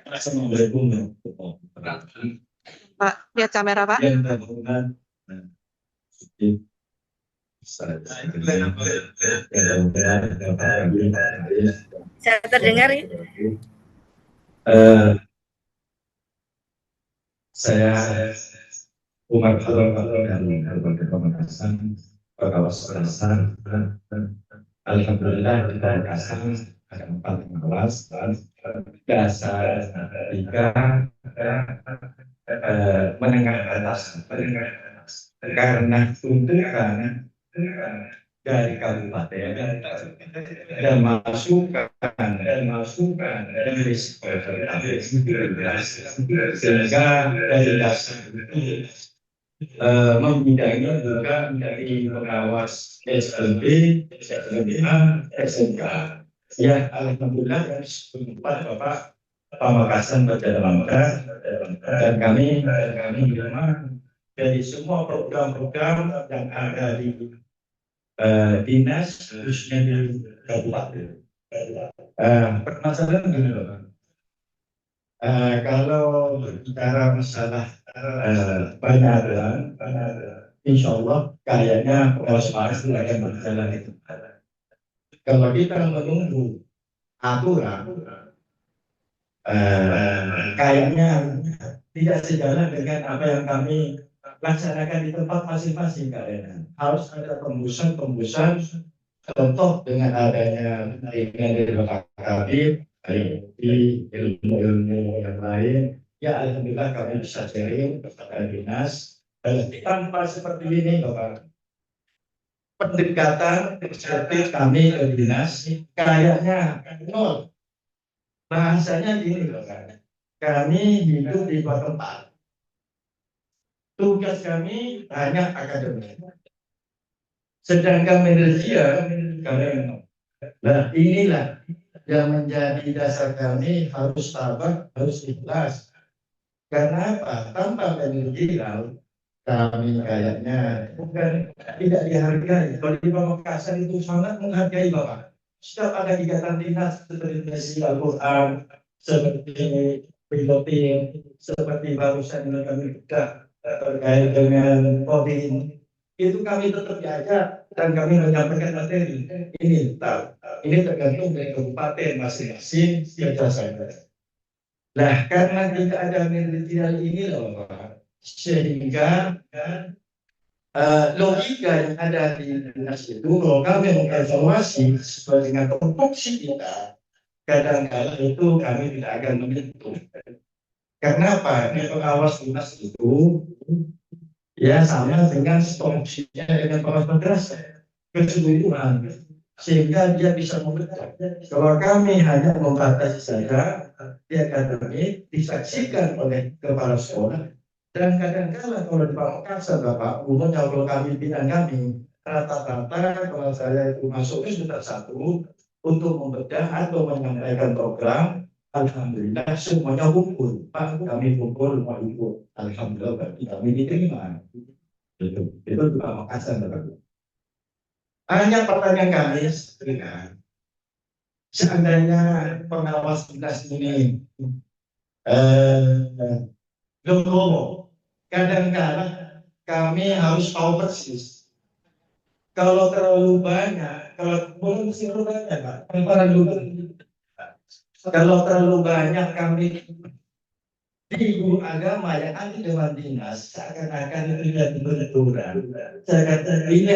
Assalamualaikum warahmatullahi wabarakatuh. Pak, lihat kamera Pak. Saya terdengar ya? Saya Umar Faruk dari Kabupaten Pamekasan, Pengawas Pemekasan. Alhamdulillah di Pamekasan ada 4 pengawas dan dasar 3 menengah atas. Karena tuntutan dari kabupaten dan masukan dari sekolah sehingga dari dasar itu membidangi juga dari pengawas SLB, SLBA, SMK. Ya, alhamdulillah dari 4 Bapak Pamekasan berjalan lancar dan kami memang dari semua program-program yang ada di dinas khususnya di kabupaten. Permasalahan gini Bapak. Kalau bicara masalah penyaluran, insya Allah kayaknya proses akan berjalan itu. Kalau kita menunggu aturan, kayaknya tidak sejalan dengan apa yang kami laksanakan di tempat masing-masing kayaknya. Harus ada tembusan, contoh dengan adanya dari Bapak Kabir, di ilmu-ilmu yang lain, ya alhamdulillah kami bisa sharing kepada dinas. Tanpa seperti ini Bapak, pendekatan seperti kami ke dinas kayaknya nol. Bahasanya gini Bapak, kami hidup di 2 tempat. Tugas kami hanya akademik. Sedangkan manajer kami. Nah inilah yang menjadi dasar kami, harus sabar, harus ikhlas. Karena apa? Tanpa manajer kami kayaknya bukan tidak dihargai. Kalau di Pamekasan itu sangat menghargai Bapak. Setiap ada kegiatan dinas seperti misi Al-Quran, seperti piloting, seperti barusan yang kami sudah terkait dengan COVID, itu kami tetap diajak dan kami menyampaikan materi. Ini tergantung dari kabupaten masing-masing kerjasama. Nah, karena tidak ada manajerial ini loh Pak, sehingga logika yang ada di dinas itu, kalau kami mengevaluasi sesuai dengan tupoksi kita, kadang-kadang itu kami tidak akan menyentuh. Karena apa? Di pengawas dinas itu ya sama dengan fungsinya dengan pengawas madrasah keseluruhan, sehingga dia bisa membedah. Kalau kami hanya membatasi saja di akademik disaksikan oleh kepala sekolah, dan kadang-kadang kalau di Pamekasan Bapak, umumnya kalau kami bidang kami rata-rata kalau saya itu masuk sudah 1 untuk membedah atau menyampaikan program. Alhamdulillah semuanya kumpul Pak, kami kumpul mau ikut, alhamdulillah berarti kami diterima. Itu di Pamekasan Bapak. Hanya pertanyaan kami, seandainya pengawas dinas ini legowo, kadang-kadang kami harus tahu persis. Kalau terlalu banyak, kalau terlalu banyak kami Di guru agama yang anti dewan dinas seakan-akan itu tidak benturan. Saya kata ini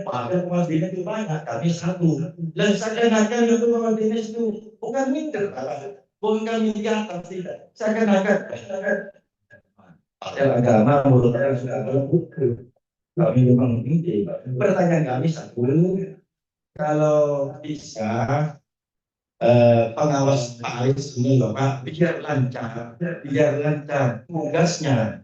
pada pengawas dinas itu banyak, kami satu. Dan seakan-akan itu pengawas dinas itu bukan minder, bukan kami di atas tidak. Seakan-akan partai agama menurut saya sudah berbuku. Kami memang ini pertanyaan kami satu, kalau bisa pengawas Paris ini Bapak biar lancar tugasnya,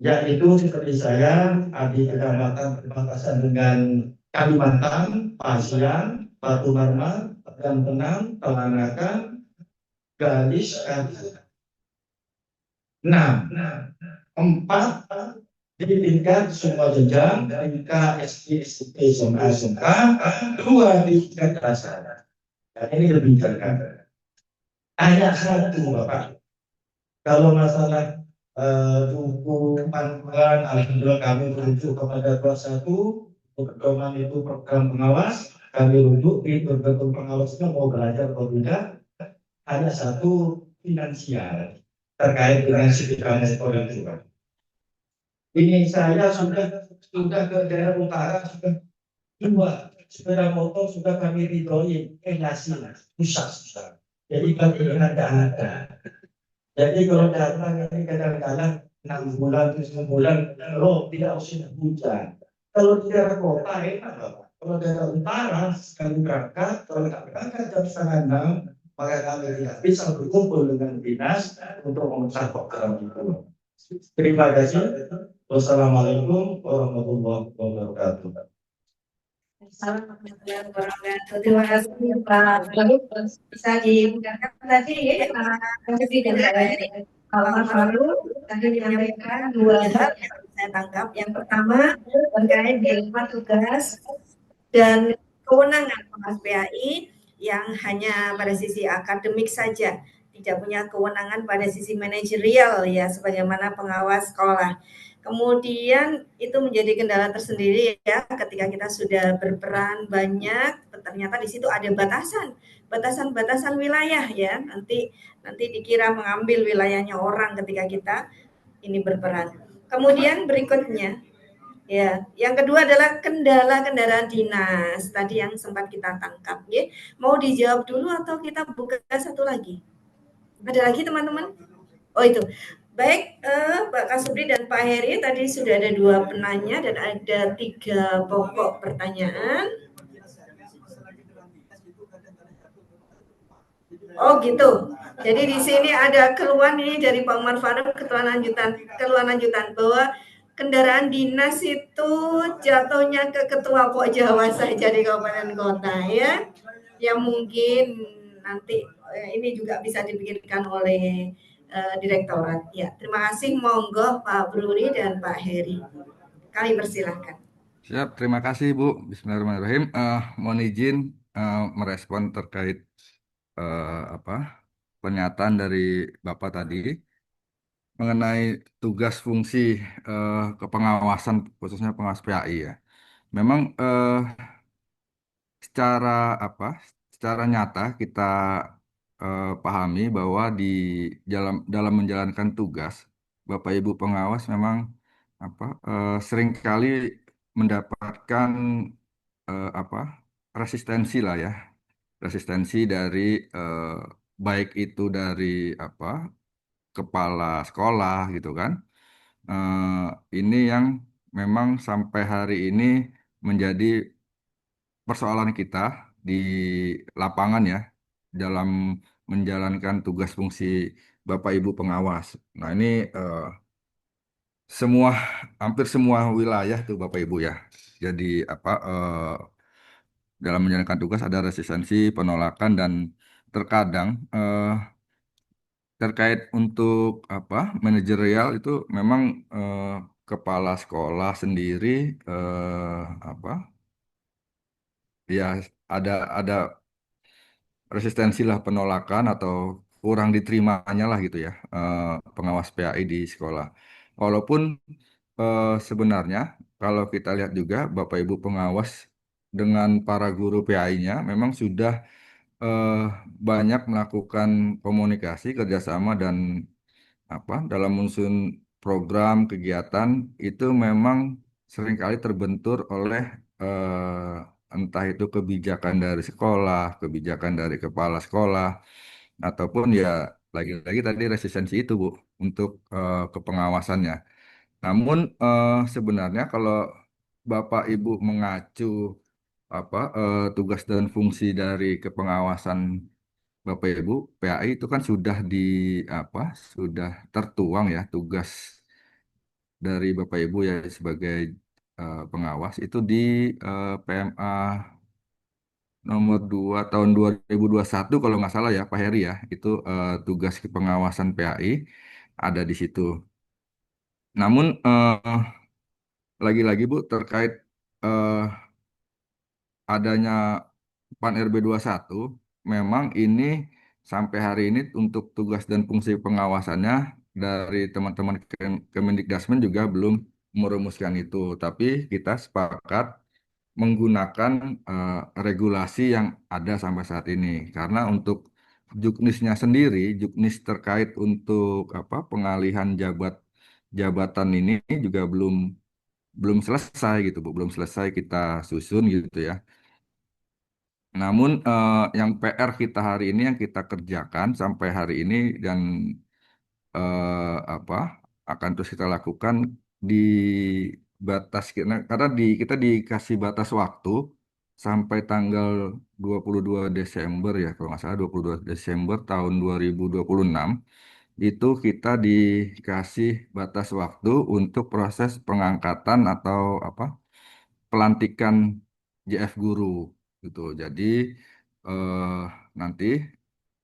yaitu seperti saya di kecamatan perbatasan dengan Kalimantan, Pasian, Batu Marmar, Tegang Tenang, Telanakan, Galis, enam, empat di tingkat semua jenjang, tingkat SD, SMP, SMA, SMK, dua di tingkat dasar. Ini lebih terkadang. Hanya satu Bapak. Kalau masalah buku panduan, alhamdulillah kami merujuk kepada 21 pedoman itu program pengawas. Kami rujuk di berbagai pengawasnya mau belajar atau tidak. Hanya satu finansial terkait dengan sekitar monitoring juga. Ini saya sudah ke daerah utara sudah dua sepeda motor sudah kami ridhoi susah. Jadi bagaimana ada. Jadi kalau datang ini kadang-kadang 6 bulan, 7 bulan, tidak usah hujan. Kalau di daerah kota enak Bapak. Kalau daerah utara sekali berangkat, kalau tidak berangkat jam 5:30, maka kami tidak bisa berkumpul dengan dinas untuk memecah program itu. Terima kasih. Wassalamualaikum warahmatullahi wabarakatuh. Terima kasih Pak. Bisa didengarkan tadi dan Pak Faru tadi menyampaikan dua hal yang saya tangkap. Yang pertama terkait dengan tugas dan kewenangan pengawas PAI yang hanya pada sisi akademik saja, tidak punya kewenangan pada sisi manajerial ya, sebagaimana pengawas sekolah. Kemudian itu menjadi kendala tersendiri ya ketika kita sudah berperan banyak, ternyata di situ ada batasan wilayah ya. Nanti dikira mengambil wilayahnya orang ketika kita ini berperan. Kemudian berikutnya ya, yang kedua adalah kendala kendaraan dinas tadi yang sempat kita tangkap ya. Mau dijawab dulu atau kita buka satu lagi? Ada lagi teman-teman? Oh itu. Baik, Pak Kasubri dan Pak Heri tadi sudah ada 2 penanya dan ada 3 pokok pertanyaan. Oh gitu. Jadi di sini ada keluhan ini dari Pak Umar Faruk, keluhan lanjutan bahwa kendaraan dinas itu jatuhnya ke ketua Pok Jawa saja di kabupaten kota ya. Yang mungkin nanti ini juga bisa dipikirkan oleh direktorat. Ya, terima kasih. Monggo Pak Bruri dan Pak Heri. Kami persilahkan. Siap, terima kasih Bu. Bismillahirrahmanirrahim. Mohon izin merespon terkait pernyataan dari Bapak tadi mengenai tugas fungsi kepengawasan khususnya pengawas PAI ya. Memang secara nyata kita pahami bahwa di dalam menjalankan tugas Bapak Ibu pengawas memang seringkali mendapatkan resistensi lah ya, resistensi dari baik itu dari kepala sekolah gitu kan. Ini yang memang sampai hari ini menjadi persoalan kita di lapangan ya dalam menjalankan tugas fungsi Bapak Ibu pengawas. Nah ini hampir semua wilayah tuh Bapak Ibu ya. Jadi dalam menjalankan tugas ada resistensi, penolakan dan terkadang terkait untuk manajerial itu memang kepala sekolah sendiri ya ada resistensi lah, penolakan atau kurang diterimanya lah gitu ya pengawas PAI di sekolah. Walaupun sebenarnya kalau kita lihat juga Bapak Ibu pengawas dengan para guru PAI-nya memang sudah banyak melakukan komunikasi kerjasama dan dalam menyusun program kegiatan itu memang seringkali terbentur oleh entah itu kebijakan dari sekolah, kebijakan dari kepala sekolah, ataupun ya lagi-lagi tadi resistensi itu Bu untuk kepengawasannya. Namun sebenarnya kalau Bapak Ibu mengacu tugas dan fungsi dari kepengawasan Bapak Ibu PAI itu kan sudah sudah tertuang ya tugas dari Bapak Ibu ya sebagai pengawas itu di PMA nomor 2 tahun 2021 kalau nggak salah ya Pak Heri ya itu tugas kepengawasan PAI ada di situ. Namun lagi-lagi Bu terkait eh, adanya PAN RB satu, memang ini sampai hari ini untuk tugas dan fungsi pengawasannya dari teman-teman Kemendikdasmen juga belum merumuskan itu. Tapi kita sepakat menggunakan regulasi yang ada sampai saat ini. Karena untuk juknisnya sendiri, juknis terkait untuk pengalihan jabatan ini juga belum selesai gitu, Bu. Belum selesai kita susun gitu ya. Namun yang PR kita hari ini yang kita kerjakan sampai hari ini dan apa akan terus kita lakukan di karena kita dikasih batas waktu sampai tanggal 22 Desember ya kalau nggak salah 22 Desember tahun 2026 itu kita dikasih batas waktu untuk proses pengangkatan atau pelantikan JF guru gitu. Jadi eh, nanti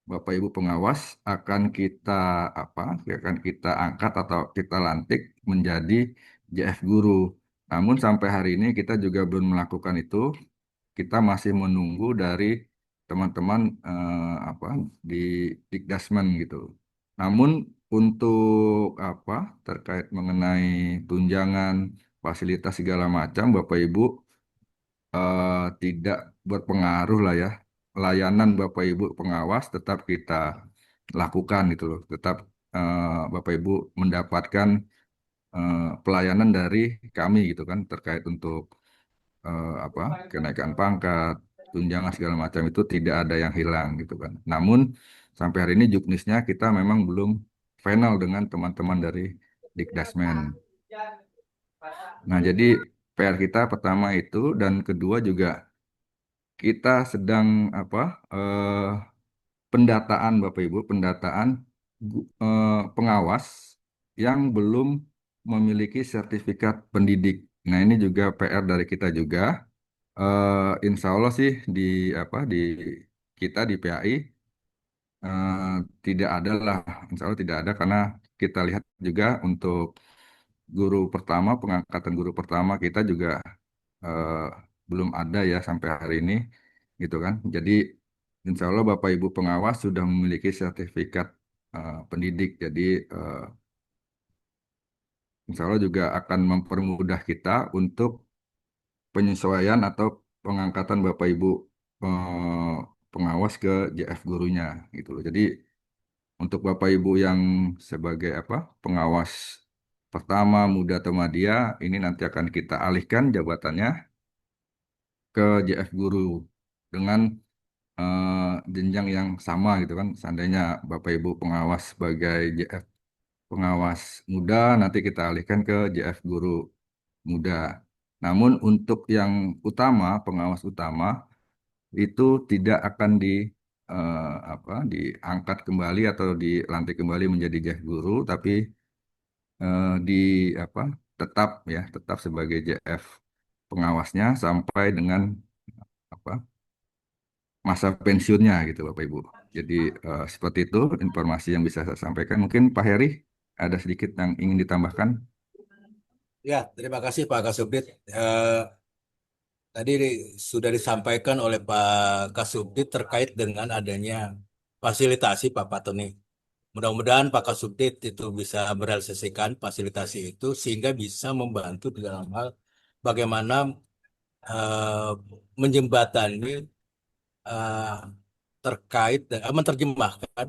Bapak Ibu pengawas akan kita angkat atau kita lantik menjadi JF guru. Namun sampai hari ini kita juga belum melakukan itu. Kita masih menunggu dari teman-teman di Dikdasmen gitu. Namun untuk terkait mengenai tunjangan, fasilitas segala macam, Bapak Ibu tidak berpengaruh lah ya. Layanan Bapak Ibu pengawas tetap kita lakukan gitu loh. Tetap Bapak Ibu mendapatkan pelayanan dari kami gitu kan terkait untuk kenaikan pangkat, tunjangan segala macam itu tidak ada yang hilang gitu kan. Namun sampai hari ini juknisnya kita memang belum final dengan teman-teman dari Dikdasmen. Nah, jadi PR kita pertama itu dan kedua juga kita sedang eh, pendataan Bapak Ibu, pendataan pengawas yang belum memiliki sertifikat pendidik. Nah, ini juga PR dari kita juga. Insya Allah sih di kita di PAI tidak ada lah, Insya Allah tidak ada karena kita lihat juga untuk guru pertama, pengangkatan guru pertama kita juga eh, belum ada ya sampai hari ini, gitu kan. Jadi Insya Allah Bapak Ibu pengawas sudah memiliki sertifikat pendidik. Jadi Insya Allah juga akan mempermudah kita untuk penyesuaian atau pengangkatan Bapak Ibu eh, pengawas ke JF gurunya, gitu loh. Jadi untuk Bapak Ibu yang sebagai pengawas pertama muda atau media ini nanti akan kita alihkan jabatannya ke JF guru dengan jenjang yang sama gitu kan. Seandainya Bapak Ibu pengawas sebagai JF pengawas muda, nanti kita alihkan ke JF guru muda. Namun untuk yang utama, pengawas utama itu tidak akan diangkat kembali atau dilantik kembali menjadi JF guru, tapi di apa tetap sebagai JF pengawasnya sampai dengan apa masa pensiunnya gitu Bapak Ibu. Jadi seperti itu informasi yang bisa saya sampaikan. Mungkin Pak Heri ada sedikit yang ingin ditambahkan. Ya, terima kasih Pak Kasubdit. Tadi sudah disampaikan oleh Pak Kasubdit terkait dengan adanya fasilitasi Pak Patoni. Mudah-mudahan Pak Kasubdit itu bisa merealisasikan fasilitasi itu sehingga bisa membantu di dalam hal bagaimana eh, menjembatani eh, terkait dengan menerjemahkan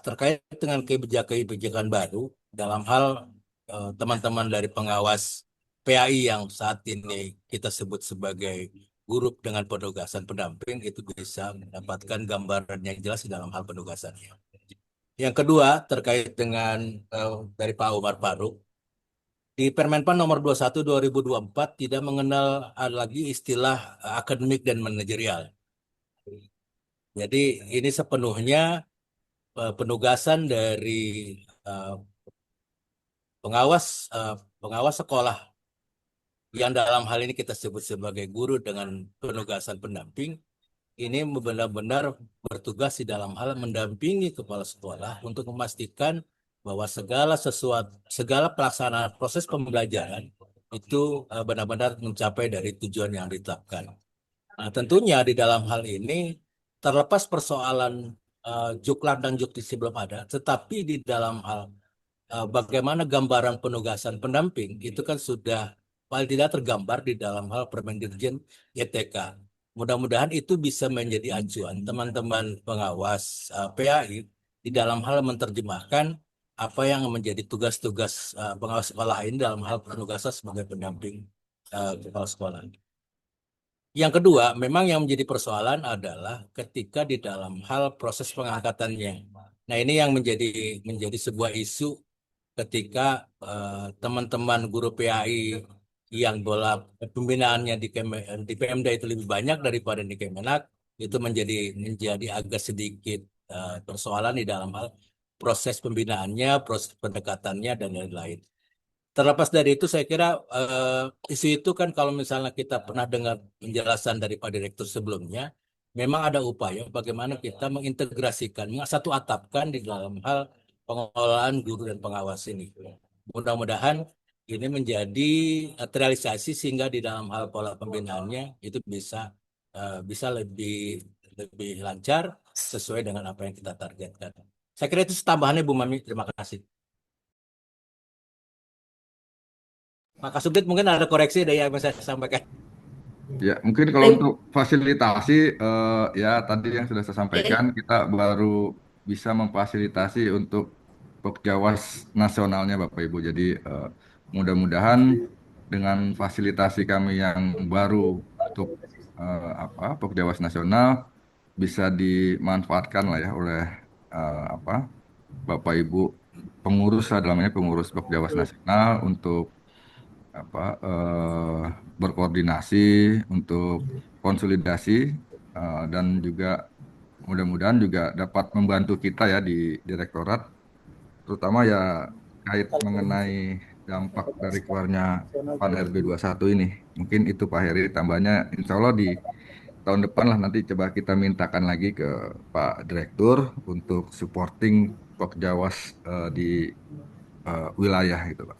terkait dengan kebijakan baru dalam hal teman-teman dari pengawas PAI yang saat ini kita sebut sebagai grup dengan penugasan pendamping itu bisa mendapatkan gambaran yang jelas di dalam hal penugasannya. Yang kedua terkait dengan dari Pak Umar Faruk, di Permenpan nomor 21 2024 tidak mengenal lagi istilah akademik dan manajerial. Jadi ini sepenuhnya penugasan dari pengawas sekolah yang dalam hal ini kita sebut sebagai guru dengan penugasan pendamping, ini benar-benar bertugas di dalam hal mendampingi kepala sekolah untuk memastikan bahwa segala pelaksanaan proses pembelajaran itu benar-benar mencapai dari tujuan yang ditetapkan. Nah, tentunya di dalam hal ini terlepas persoalan juklat dan juktisi belum ada, tetapi di dalam hal bagaimana gambaran penugasan pendamping itu kan sudah paling tidak tergambar di dalam hal Permendikjen YTK. Mudah-mudahan itu bisa menjadi acuan teman-teman pengawas PAI di dalam hal menerjemahkan apa yang menjadi tugas-tugas pengawas sekolah ini dalam hal penugasan sebagai pendamping kepala sekolah. Yang kedua, memang yang menjadi persoalan adalah ketika di dalam hal proses pengangkatannya. Nah, ini yang menjadi sebuah isu ketika teman-teman guru PAI yang bola pembinaannya di PMDA itu lebih banyak daripada di Kemenak, itu menjadi agak sedikit persoalan di dalam hal proses pembinaannya, proses pendekatannya, dan lain-lain. Terlepas dari itu, saya kira isu itu kan kalau misalnya kita pernah dengar penjelasan dari Pak Direktur sebelumnya, memang ada upaya bagaimana kita mengintegrasikan, satu atapkan di dalam hal pengelolaan guru dan pengawas ini. Mudah-mudahan ini menjadi terrealisasi sehingga di dalam hal pola pembinaannya itu bisa lebih lancar sesuai dengan apa yang kita targetkan. Saya kira itu tambahannya Bu Mami. Terima kasih. Pak Kasubdit mungkin ada koreksi dari yang saya sampaikan. Ya, mungkin kalau untuk fasilitasi, ya tadi yang sudah saya sampaikan, kita baru bisa memfasilitasi untuk Pokjawas nasionalnya Bapak Ibu. Jadi mudah-mudahan dengan fasilitasi kami yang baru untuk Pokjawas nasional bisa dimanfaatkan lah ya oleh Bapak Ibu pengurus, dalam ini pengurus Pokjawas nasional untuk berkoordinasi untuk konsolidasi dan juga mudah-mudahan juga dapat membantu kita ya di direktorat, terutama ya kait mengenai dampak dari keluarnya PAN RB 21 ini. Mungkin itu Pak Heri, tambahnya insya Allah di tahun depan lah nanti coba kita mintakan lagi ke Pak Direktur untuk supporting Pokjawas di wilayah itu Pak.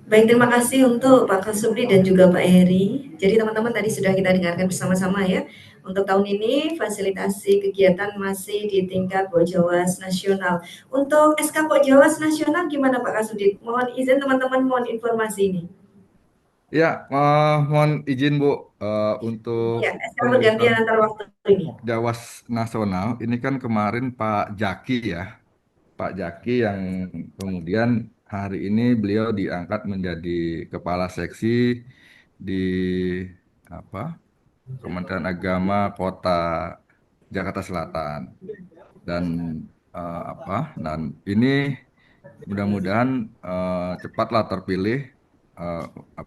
Baik, terima kasih untuk Pak Kasubdit dan juga Pak Heri. Jadi teman-teman tadi sudah kita dengarkan bersama-sama ya. Untuk tahun ini fasilitasi kegiatan masih di tingkat Pokjawas nasional. Untuk SK Pokjawas nasional gimana Pak Kasubdit? Mohon izin teman-teman, mohon informasi ini. Ya, mohon izin Bu untuk ya, SK pergantian antar waktu ini. Pokjawas nasional ini kan kemarin Pak Jaki ya. Pak Jaki yang kemudian hari ini beliau diangkat menjadi kepala seksi di Kementerian Agama Kota Jakarta Selatan. Dan dan ini mudah-mudahan cepatlah terpilih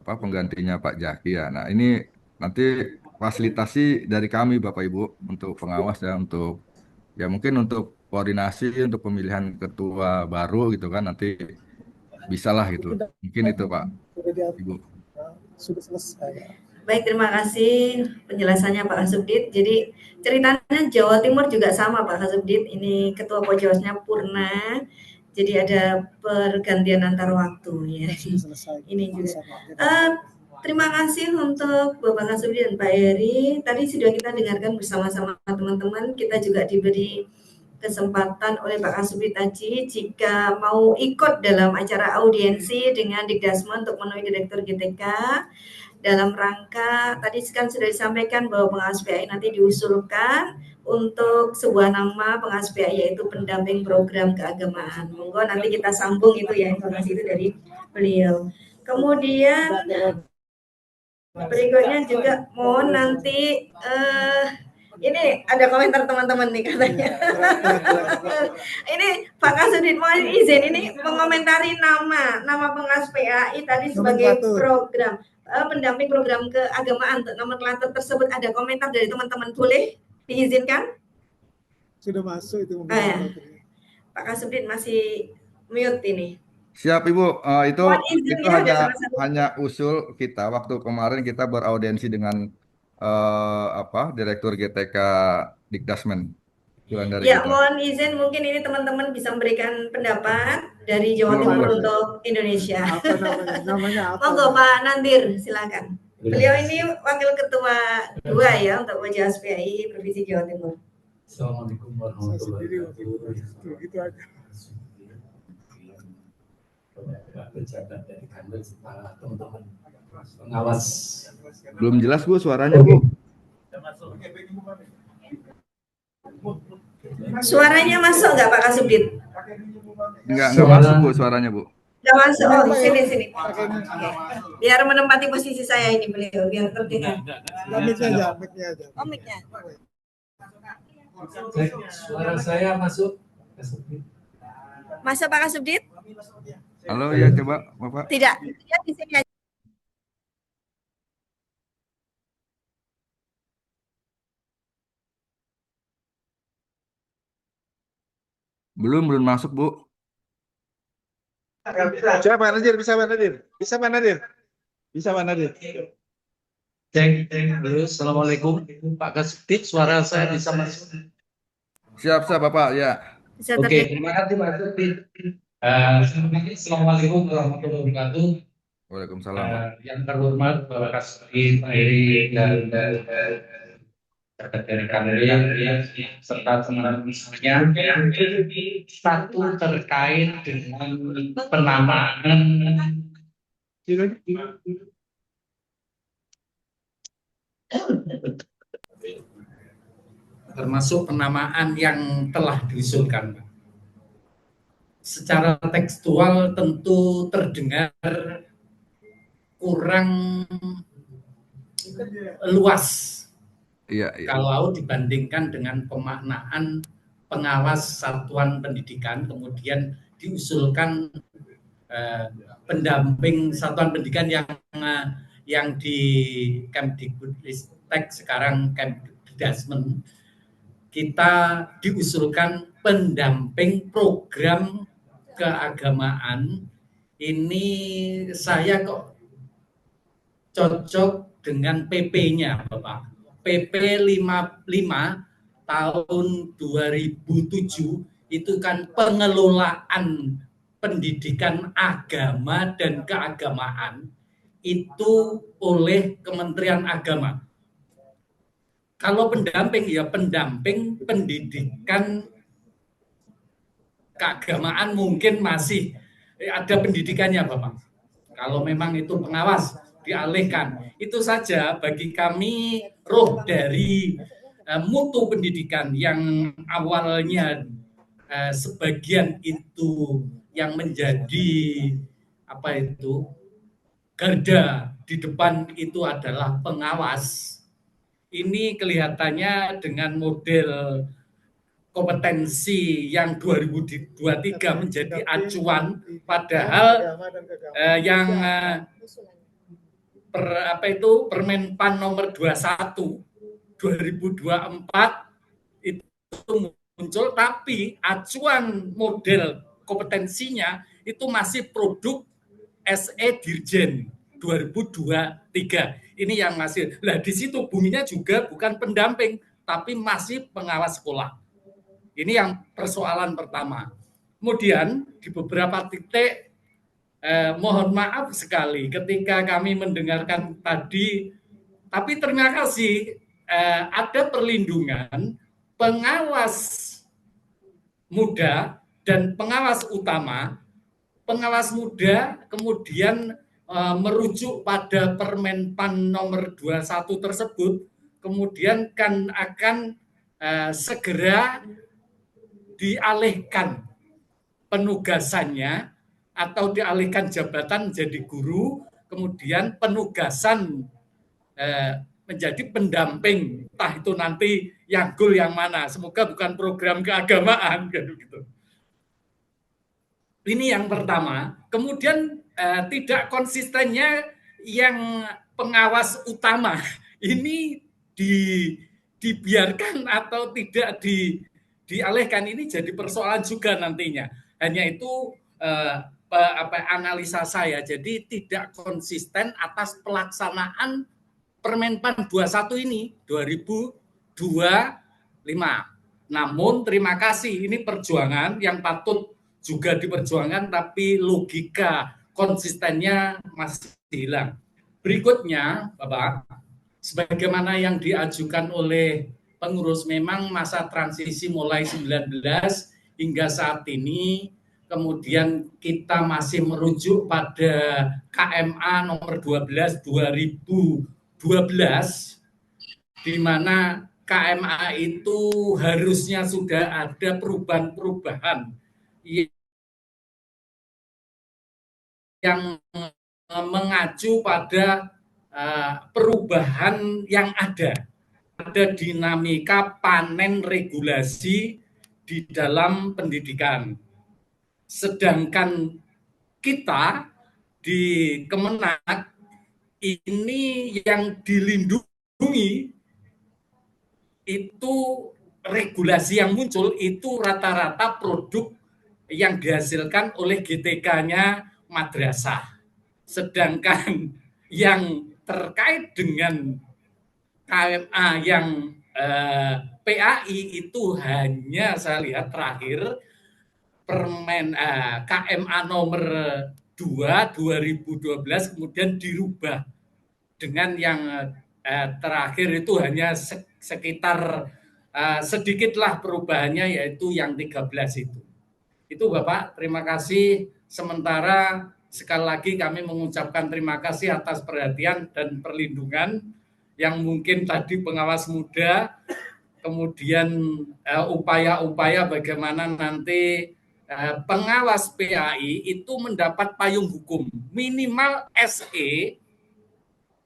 penggantinya Pak Jaki ya. Nah, ini nanti fasilitasi dari kami Bapak Ibu untuk pengawas ya, untuk ya mungkin untuk koordinasi untuk pemilihan ketua baru gitu kan, nanti bisalah gitu. Mungkin itu Pak Ibu. Sudah selesai. Baik, terima kasih penjelasannya Pak Kasubdit. Jadi ceritanya Jawa Timur juga sama Pak Kasubdit. Ini ketua Pokjawasnya Purna. Jadi ada pergantian antar waktu ya. Ini juga. Terima kasih untuk Bapak Kasubdit dan Pak Heri. Tadi sudah kita dengarkan bersama-sama teman-teman. Kita juga diberi kesempatan oleh Pak Kasubdit tadi jika mau ikut dalam acara audiensi dengan Dikdasmen untuk menemui Direktur GTK. dalam rangka tadi kan sudah disampaikan bahwa pengawas PAI nanti diusulkan untuk sebuah nama pengawas PAI yaitu pendamping program keagamaan. Monggo nanti kita sambung itu ya, informasi itu dari beliau. Kemudian berikutnya juga mohon nanti ini ada komentar teman-teman nih katanya. Ini Pak Kasudin mohon izin ini mengomentari nama pengawas PAI tadi sebagai program pendamping program keagamaan nomenklatur tersebut, ada komentar dari teman-teman, boleh diizinkan? Sudah masuk itu. Ya. Pak Kasudin masih mute ini. Siap Ibu, itu ya, hanya usul kita waktu kemarin kita beraudiensi dengan Direktur GTK Dikdasmen. Ya, mohon izin mungkin ini teman-teman bisa memberikan pendapat dari Jawa Timur untuk Indonesia. Namanya apa? Monggo Pak Nandir, silakan. Beliau ini Wakil Ketua 2 ya untuk Majelis PAI Provinsi Jawa Timur. Assalamualaikum warahmatullahi wabarakatuh. Gitu aja. Pejabat dari Kanwil, teman-teman pengawas. Belum jelas Bu suaranya Bu. Suaranya masuk nggak Pak Kasubdit? Enggak masuk Bu suaranya Bu. Nggak masuk. Oh, sini. Biar menempati posisi saya ini beliau, biar terdengar. Mic-nya aja. Oh, mic-nya. Suara saya masuk. Masuk Pak Kasubdit? Halo ya, coba Bapak. Tidak, dia di sini aja. Belum masuk Bu. Coba Pak Nadir, bisa Pak Nadir. Cek dulu. Assalamualaikum Pak Kasubdit, suara saya bisa masuk. Siap Bapak ya. Oke, terima kasih Pak Kasubdit. Assalamualaikum warahmatullahi wabarakatuh. Waalaikumsalam. Yang terhormat Bapak Kasubdit dan dari Kanwil serta teman-teman semuanya. Satu terkait dengan penamaan termasuk penamaan yang telah diusulkan. Secara tekstual tentu terdengar kurang luas. Iya. Kalau dibandingkan dengan pemaknaan pengawas satuan pendidikan, kemudian diusulkan pendamping satuan pendidikan yang di Kemdikbudristek sekarang Kemdikdasmen, kita diusulkan pendamping program keagamaan. Ini saya kok cocok dengan PP-nya Bapak. PP 55 tahun 2007 itu kan pengelolaan pendidikan agama dan keagamaan itu oleh Kementerian Agama. Kalau pendamping ya pendamping pendidikan keagamaan mungkin masih ada pendidikannya Bapak. Kalau memang itu pengawas dialihkan. Itu saja bagi kami roh dari mutu pendidikan yang awalnya sebagian itu yang menjadi garda di depan itu adalah pengawas. Ini kelihatannya dengan model kompetensi yang 2023 menjadi acuan, padahal yang Permenpan nomor 21 2024 itu muncul, tapi acuan model kompetensinya itu masih produk SE Dirjen 2023. Ini yang masih. Nah, di situ bunyinya juga bukan pendamping, tapi masih pengawas sekolah. Ini yang persoalan pertama. Kemudian di beberapa titik mohon maaf sekali ketika kami mendengarkan tadi, tapi terima kasih ada perlindungan pengawas muda dan pengawas utama. Pengawas muda kemudian merujuk pada Permenpan nomor 21 tersebut, kemudian kan akan segera dialihkan penugasannya atau dialihkan jabatan menjadi guru, kemudian penugasan menjadi pendamping, entah itu nanti yang goal yang mana. Semoga bukan program keagamaan gitu. Ini yang pertama. Kemudian tidak konsistennya yang pengawas utama ini dibiarkan atau tidak dialihkan, ini jadi persoalan juga nantinya. Hanya itu analisa saya. Jadi tidak konsisten atas pelaksanaan Permenpan 21 ini 2025. Namun terima kasih, ini perjuangan yang patut juga diperjuangkan, tapi logika konsistennya masih hilang. Berikutnya, Bapak, sebagaimana yang diajukan oleh pengurus, memang masa transisi mulai 19 hingga saat ini, kemudian kita masih merujuk pada KMA nomor 12 2012, di mana KMA itu harusnya sudah ada perubahan-perubahan yang mengacu pada perubahan yang ada dinamika panen regulasi di dalam pendidikan. Sedangkan kita di Kemenak ini yang dilindungi itu regulasi yang muncul itu rata-rata produk yang dihasilkan oleh GTK-nya madrasah. Sedangkan yang terkait dengan KMA yang PAI itu hanya saya lihat terakhir KMA nomor 2 2012 kemudian dirubah dengan yang terakhir itu hanya sekitar sedikitlah perubahannya, yaitu yang 13 itu. Itu Bapak, terima kasih. Sementara sekali lagi kami mengucapkan terima kasih atas perhatian dan perlindungan yang mungkin tadi pengawas muda, kemudian upaya-upaya bagaimana nanti pengawas PAI itu mendapat payung hukum minimal SE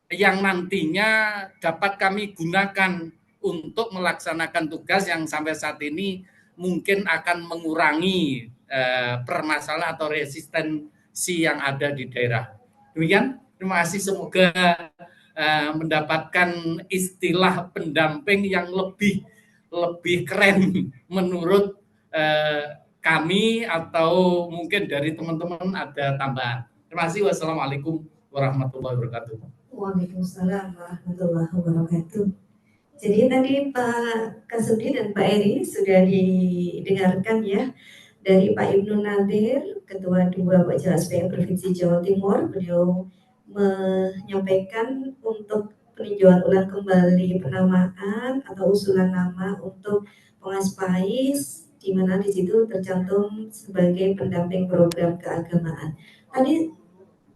yang nantinya dapat kami gunakan untuk melaksanakan tugas yang sampai saat ini mungkin akan mengurangi permasalahan atau resistensi yang ada di daerah. Demikian, terima kasih. Semoga mendapatkan istilah pendamping yang lebih keren menurut kami atau mungkin dari teman-teman ada tambahan. Terima kasih. Wassalamualaikum warahmatullahi wabarakatuh. Waalaikumsalam warahmatullahi wabarakatuh. Jadi tadi Pak Kasudi dan Pak Eri sudah didengarkan ya dari Pak Ibnu Nadir, Ketua 2 BajasPM Provinsi Jawa Timur. Beliau menyampaikan untuk peninjauan ulang kembali penamaan atau usulan nama untuk pengawas PAIS, di mana di situ tercantum sebagai pendamping program keagamaan. Tadi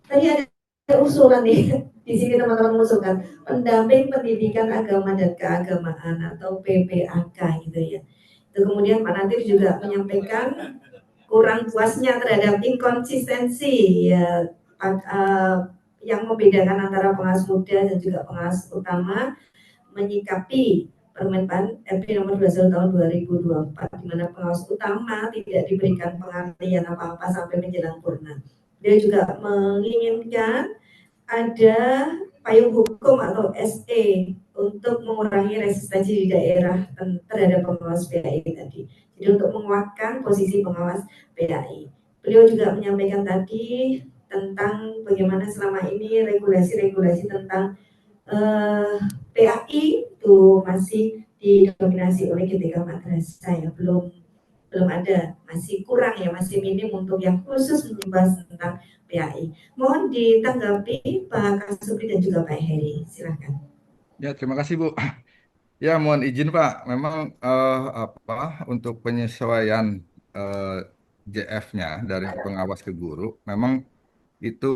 ada usulan nih di sini teman-teman mengusulkan pendamping pendidikan agama dan keagamaan atau PPAK gitu ya. Itu kemudian Pak Nadir juga menyampaikan kurang puasnya terhadap inkonsistensi ya yang membedakan antara pengawas muda dan juga pengawas utama menyikapi Permenpan RP nomor 21 tahun 2024 di mana pengawas utama tidak diberikan pengertian apa-apa sampai menjelang purna. Dia juga menginginkan ada payung hukum atau SE untuk mengurangi resistensi di daerah terhadap pengawas PAI tadi. Jadi untuk menguatkan posisi pengawas PAI. Beliau juga menyampaikan tadi tentang bagaimana selama ini regulasi-regulasi tentang PAI itu masih didominasi oleh GTK madrasah ya, belum ada, masih kurang ya, masih minim untuk yang khusus membahas tentang PAI. Mohon ditanggapi Pak Kasubri dan juga Pak Heri, silakan. Ya, terima kasih Bu. Ya, mohon izin Pak, memang untuk penyesuaian JF-nya dari pengawas ke guru, memang itu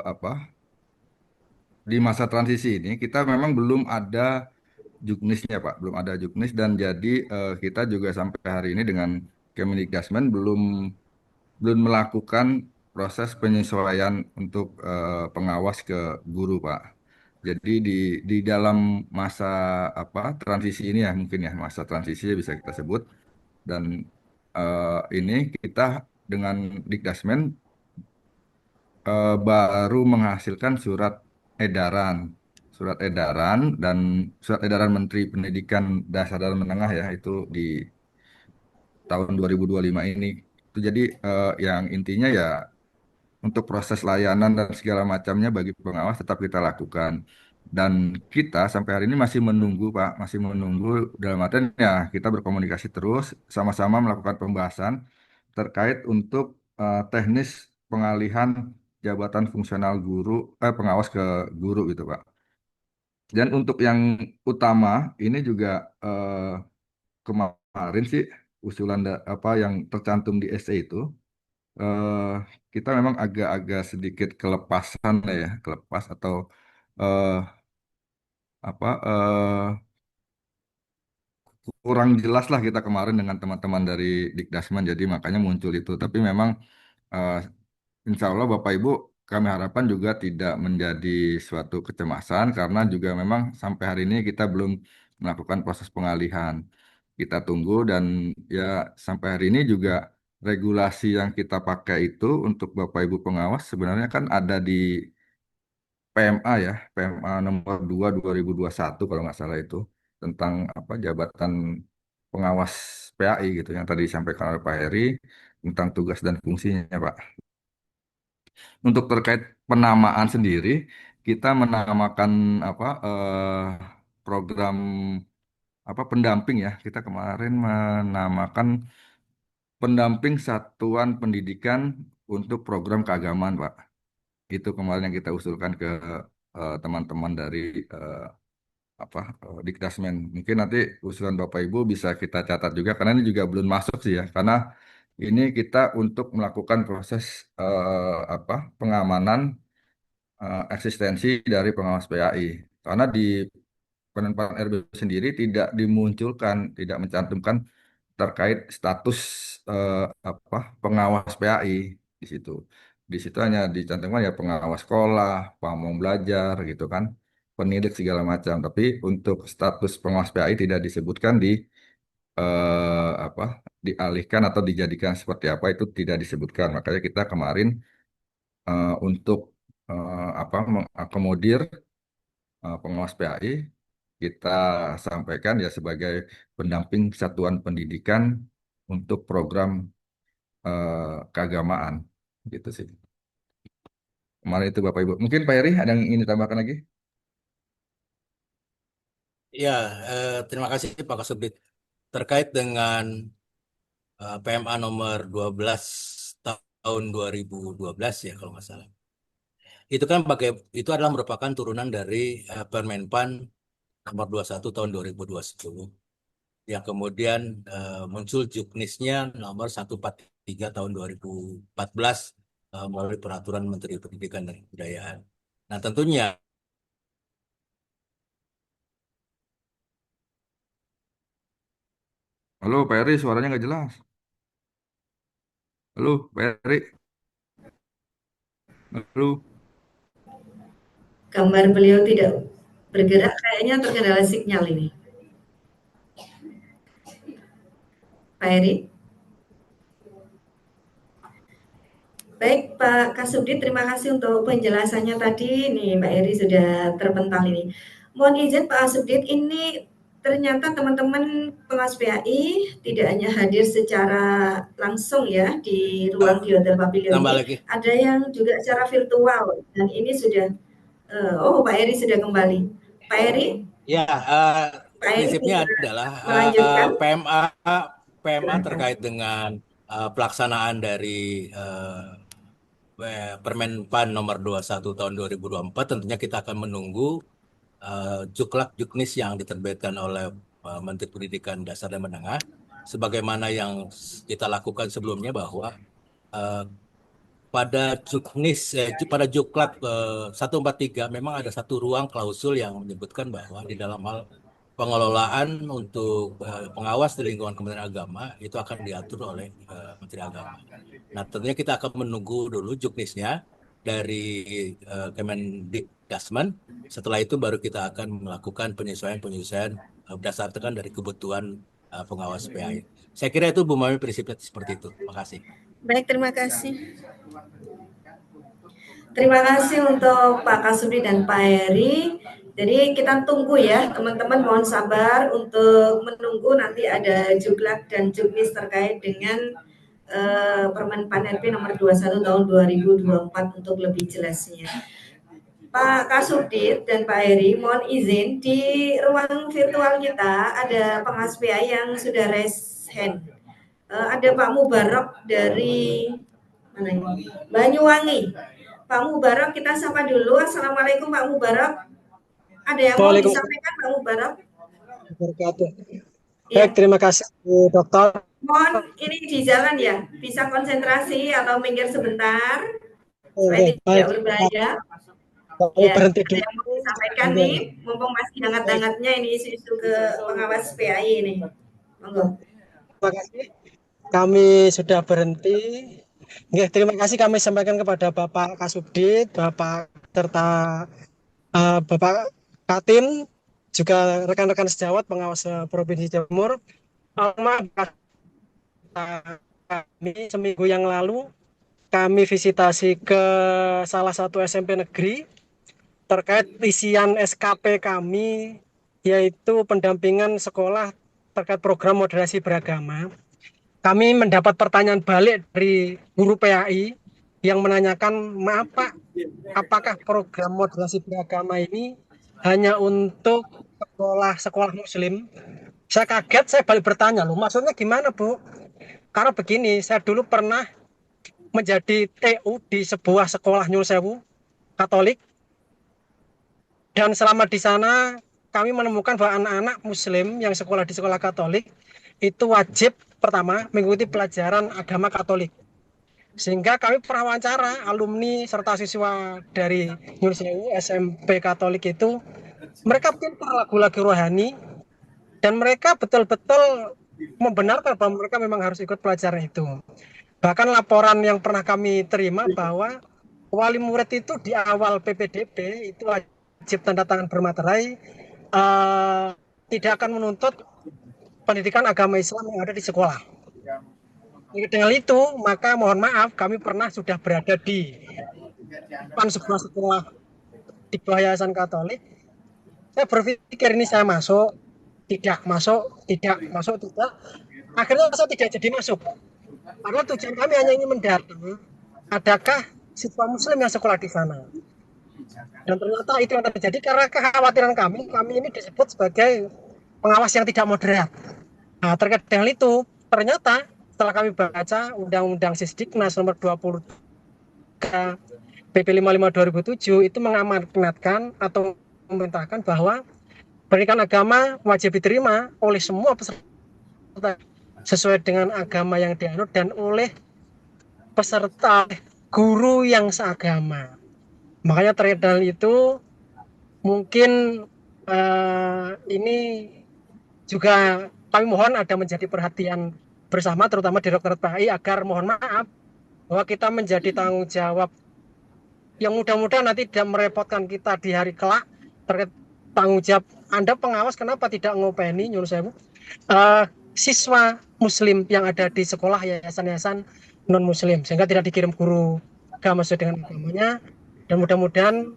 apa di masa transisi ini kita memang belum ada juknisnya Pak, belum ada juknis dan jadi kita juga sampai hari ini dengan Kemendikbudristek belum belum melakukan proses penyesuaian untuk pengawas ke guru Pak. Jadi di dalam masa apa transisi ini ya mungkin ya masa transisi bisa kita sebut dan ini kita dengan Dikdasmen baru menghasilkan surat edaran dan surat edaran Menteri Pendidikan Dasar dan Menengah ya itu di tahun 2025 ini. Itu jadi yang intinya ya untuk proses layanan dan segala macamnya bagi pengawas tetap kita lakukan. Dan kita sampai hari ini masih menunggu Pak, masih menunggu dalam artian ya kita berkomunikasi terus sama-sama melakukan pembahasan terkait untuk teknis pengalihan jabatan fungsional guru pengawas ke guru gitu Pak. Dan untuk yang utama ini juga kemarin sih usulan apa yang tercantum di SE itu eh, kita memang agak-agak sedikit kelepasan ya, kelepas atau eh, apa kurang jelas lah kita kemarin dengan teman-teman dari Dikdasmen, jadi makanya muncul itu. Tapi memang eh, insya Allah Bapak Ibu kami harapkan juga tidak menjadi suatu kecemasan karena juga memang sampai hari ini kita belum melakukan proses pengalihan. Kita tunggu dan ya sampai hari ini juga regulasi yang kita pakai itu untuk Bapak Ibu pengawas sebenarnya kan ada di PMA ya, PMA nomor 2 2021 kalau nggak salah itu tentang apa jabatan pengawas PAI gitu yang tadi disampaikan oleh Pak Heri tentang tugas dan fungsinya Pak. Untuk terkait penamaan sendiri, kita menamakan apa program apa pendamping ya. Kita kemarin menamakan pendamping satuan pendidikan untuk program keagamaan, Pak. Itu kemarin yang kita usulkan ke teman-teman dari Dikdasmen. Mungkin nanti usulan Bapak Ibu bisa kita catat juga karena ini juga belum masuk sih ya. Karena ini kita untuk melakukan proses apa pengamanan eksistensi dari pengawas PAI. Karena di Kemenpan RB sendiri tidak dimunculkan, tidak mencantumkan terkait status apa pengawas PAI di situ. Di situ hanya dicantumkan ya pengawas sekolah, pamong belajar gitu kan, pendidik segala macam. Tapi untuk status pengawas PAI tidak disebutkan di apa dialihkan atau dijadikan seperti apa itu tidak disebutkan. Makanya kita kemarin untuk apa mengakomodir pengawas PAI kita sampaikan ya sebagai pendamping satuan pendidikan untuk program keagamaan gitu sih. Kemarin itu Bapak Ibu. Mungkin Pak Heri ada yang ingin ditambahkan lagi? Ya, terima kasih Pak Kasubdit. Terkait dengan PMA nomor 12 tahun 2012 ya kalau nggak salah. Itu kan itu adalah merupakan turunan dari Permenpan nomor 21 tahun 2020 yang kemudian muncul juknisnya nomor 143 tahun 2014 melalui peraturan Menteri Pendidikan dan Kebudayaan. Nah, tentunya Halo Pak Heri, suaranya nggak jelas. Halo Pak Heri. Halo. Gambar beliau tidak bergerak, kayaknya terkendala sinyal ini. Pak Heri. Baik Pak Kasubdit, terima kasih untuk penjelasannya tadi. Nih Pak Heri sudah terpental ini. Mohon izin Pak Kasubdit, ini ternyata teman-teman pengawas PAI tidak hanya hadir secara langsung ya di ruang di Hotel Pavilion ini, ada yang juga secara virtual dan ini sudah oh Pak Heri sudah kembali. Pak Heri? Ya, prinsipnya adalah PMA terkait dengan pelaksanaan dari Permenpan nomor 21 tahun 2024 tentunya kita akan menunggu juknis yang diterbitkan oleh Menteri Pendidikan Dasar dan Menengah sebagaimana yang kita lakukan sebelumnya bahwa pada pada Juklap 143 memang ada satu ruang klausul yang menyebutkan bahwa di dalam hal pengelolaan untuk pengawas di lingkungan Kementerian Agama itu akan diatur oleh Menteri Agama. Nah, tentunya kita akan menunggu dulu juknisnya dari Kemendikbudristek. Setelah itu baru kita akan melakukan penyesuaian berdasarkan dari kebutuhan pengawas PAI. Saya kira itu Bu Mami prinsipnya seperti itu. Terima kasih. Baik, terima kasih. Terima kasih untuk Pak Kasubdit dan Pak Heri. Jadi kita tunggu ya teman-teman, mohon sabar untuk menunggu nanti ada juklak dan juknis terkait dengan Permen-Pan RP nomor 21 tahun 2024 untuk lebih jelasnya. Pak Kasubdit dan Pak Heri, mohon izin di ruang virtual kita ada pengawas PAI yang sudah raise hand. Ada Pak Mubarak dari mana ini? Banyuwangi. Pak Mubarak, kita sapa dulu. Assalamualaikum Pak Mubarak. Ada yang mau disampaikan Pak Mubarak? Baik, terima kasih Dokter. Mohon ini di jalan ya, bisa konsentrasi atau minggir sebentar supaya tidak berbahaya. Ya, Berhenti ada yang mau disampaikan nih, mumpung masih hangat-hangatnya ini isu-isu ke pengawas PAI ini. Monggo. Terima kasih. Kami sudah berhenti. Terima kasih kami sampaikan kepada Bapak Kasubdit, Bapak serta Bapak Katim, juga rekan-rekan sejawat pengawas Provinsi Timur. Kami seminggu yang lalu kami visitasi ke salah satu SMP negeri terkait isian SKP kami, yaitu pendampingan sekolah terkait program moderasi beragama. Kami mendapat pertanyaan balik dari guru PAI yang menanyakan, maaf Pak, apakah program moderasi beragama ini hanya untuk sekolah Muslim? Saya kaget, saya balik bertanya, loh maksudnya gimana Bu? Karena begini, saya dulu pernah menjadi TU di sebuah sekolah Nyun Sewu Katolik, dan selama di sana kami menemukan bahwa anak-anak Muslim yang sekolah di sekolah Katolik itu wajib pertama mengikuti pelajaran agama Katolik. Sehingga kami pernah wawancara alumni serta siswa dari Nyun Sewu SMP Katolik itu, mereka pintar lagu-lagu rohani dan mereka betul-betul membenarkan bahwa mereka memang harus ikut pelajaran itu. Bahkan laporan yang pernah kami terima bahwa wali murid itu di awal PPDB itu wajib tanda tangan bermaterai, tidak akan menuntut pendidikan agama Islam yang ada di sekolah. Dengan itu, maka mohon maaf, kami pernah sudah berada di depan sebuah sekolah di bawah Yayasan Katolik. Saya berpikir ini saya masuk, tidak. Akhirnya saya tidak jadi masuk. Karena tujuan kami hanya ingin mendata, adakah siswa Muslim yang sekolah di sana. Dan ternyata itu yang terjadi karena kekhawatiran kami ini disebut sebagai pengawas yang tidak moderat. Nah, terkait dengan itu, ternyata setelah kami baca Undang-Undang Sisdiknas nomor 20 PP 55 2007 itu mengamanatkan atau memerintahkan bahwa pendidikan agama wajib diterima oleh semua peserta sesuai dengan agama yang dianut dan oleh peserta guru yang seagama. Makanya terkait dengan itu mungkin ini juga kami mohon ada menjadi perhatian bersama terutama Direktorat PAI agar mohon maaf bahwa kita menjadi tanggung jawab yang mudah-mudahan nanti tidak merepotkan kita di hari kelak terkait tanggung jawab Anda pengawas kenapa tidak ngopeni Nyun Sewu siswa Muslim yang ada di sekolah yayasan-yayasan non Muslim sehingga tidak dikirim guru agama sesuai dengan agamanya, dan mudah-mudahan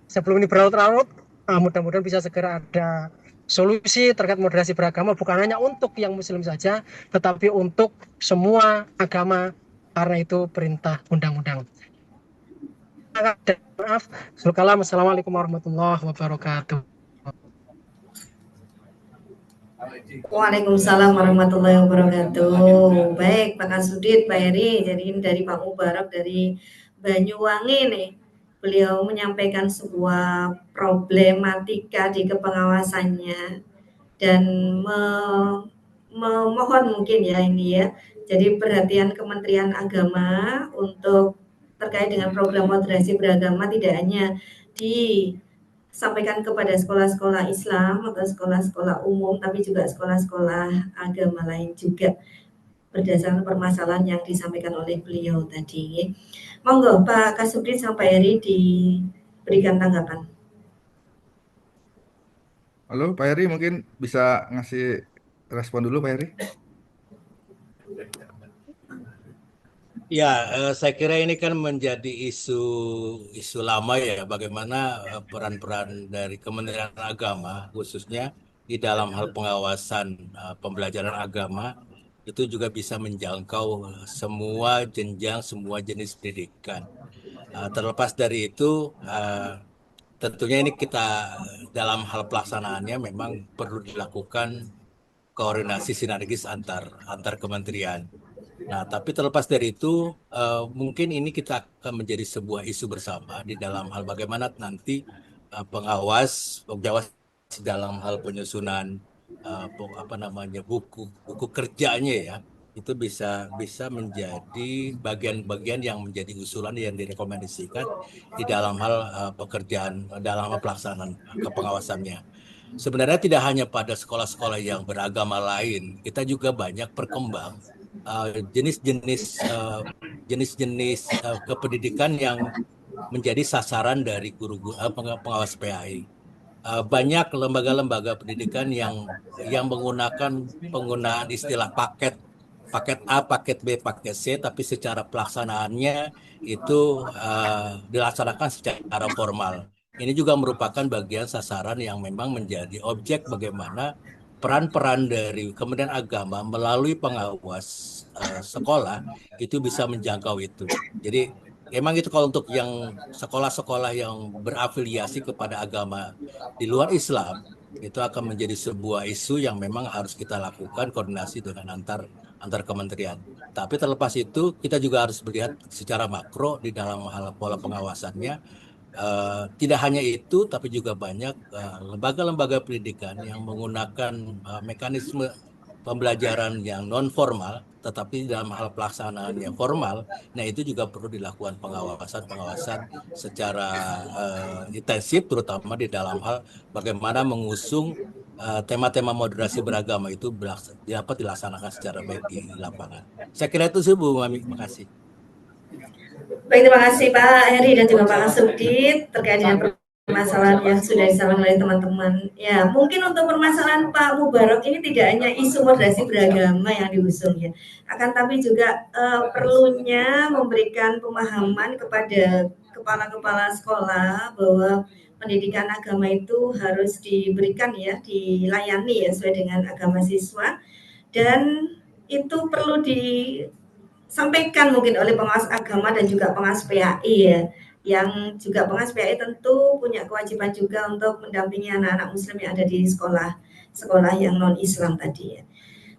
sebelum ini berlarut-larut mudah-mudahan bisa segera ada solusi terkait moderasi beragama bukan hanya untuk yang Muslim saja, tetapi untuk semua agama karena itu perintah undang-undang. Maaf. Assalamualaikum warahmatullahi wabarakatuh. Waalaikumsalam warahmatullahi wabarakatuh. Baik, Pak Kasubdit, Pak Heri. Jadi ini dari Pak Mubarak dari Banyuwangi nih. Beliau menyampaikan sebuah problematika di kepengawasannya dan memohon mungkin ya ini ya. Jadi perhatian Kementerian Agama untuk terkait dengan program moderasi beragama tidak hanya disampaikan kepada sekolah-sekolah Islam atau sekolah-sekolah umum, tapi juga sekolah-sekolah agama lain juga berdasarkan permasalahan yang disampaikan oleh beliau tadi. Monggo Pak Kasubdit sampai Heri diberikan tanggapan. Halo Pak Heri, mungkin bisa ngasih respon dulu Pak Heri. Ya, saya kira ini kan menjadi isu lama ya, bagaimana peran-peran dari Kementerian Agama khususnya di dalam hal pengawasan pembelajaran agama itu juga bisa menjangkau semua jenjang, semua jenis pendidikan. Terlepas dari itu, tentunya ini kita dalam hal pelaksanaannya memang perlu dilakukan koordinasi sinergis antar kementerian. Nah, tapi terlepas dari itu, mungkin ini kita akan menjadi sebuah isu bersama di dalam hal bagaimana nanti pengawas dalam hal penyusunan buku kerjanya ya, itu bisa menjadi bagian-bagian yang menjadi usulan yang direkomendasikan di dalam hal pekerjaan, dalam hal pelaksanaan kepengawasannya. Sebenarnya tidak hanya pada sekolah-sekolah yang beragama lain, kita juga banyak berkembang jenis-jenis kependidikan yang menjadi sasaran dari guru-guru pengawas PAI. Banyak lembaga-lembaga pendidikan yang penggunaan istilah paket A, paket B, paket C, tapi secara pelaksanaannya itu dilaksanakan secara formal. Ini juga merupakan bagian sasaran yang memang menjadi objek bagaimana peran-peran dari Kementerian Agama melalui pengawas sekolah itu bisa menjangkau itu. Jadi emang itu kalau untuk yang sekolah-sekolah yang berafiliasi kepada agama di luar Islam, itu akan menjadi sebuah isu yang memang harus kita lakukan koordinasi dengan antar kementerian. Tapi terlepas itu, kita juga harus melihat secara makro di dalam hal pola pengawasannya. Tidak hanya itu, tapi juga banyak lembaga-lembaga pendidikan yang menggunakan mekanisme pembelajaran yang non formal, tetapi dalam hal pelaksanaan yang formal. Nah, itu juga perlu dilakukan pengawasan secara intensif, terutama di dalam hal bagaimana mengusung tema-tema moderasi beragama itu dapat dilaksanakan secara baik di lapangan. Saya kira itu sih Bu Mami. Terima kasih. Baik, terima kasih Pak Heri dan juga Pak Kasubdit terkait dengan permasalahan yang sudah disampaikan oleh teman-teman. Ya, mungkin untuk permasalahan Pak Mubarok ini tidak hanya isu moderasi beragama yang diusung ya, akan tapi juga perlunya memberikan pemahaman kepada kepala-kepala sekolah bahwa pendidikan agama itu harus diberikan ya, dilayani ya sesuai dengan agama siswa, dan itu perlu disampaikan mungkin oleh pengawas agama dan juga pengawas PAI ya, yang juga pengawas PAI tentu punya kewajiban juga untuk mendampingi anak-anak muslim yang ada di sekolah yang non-Islam tadi ya.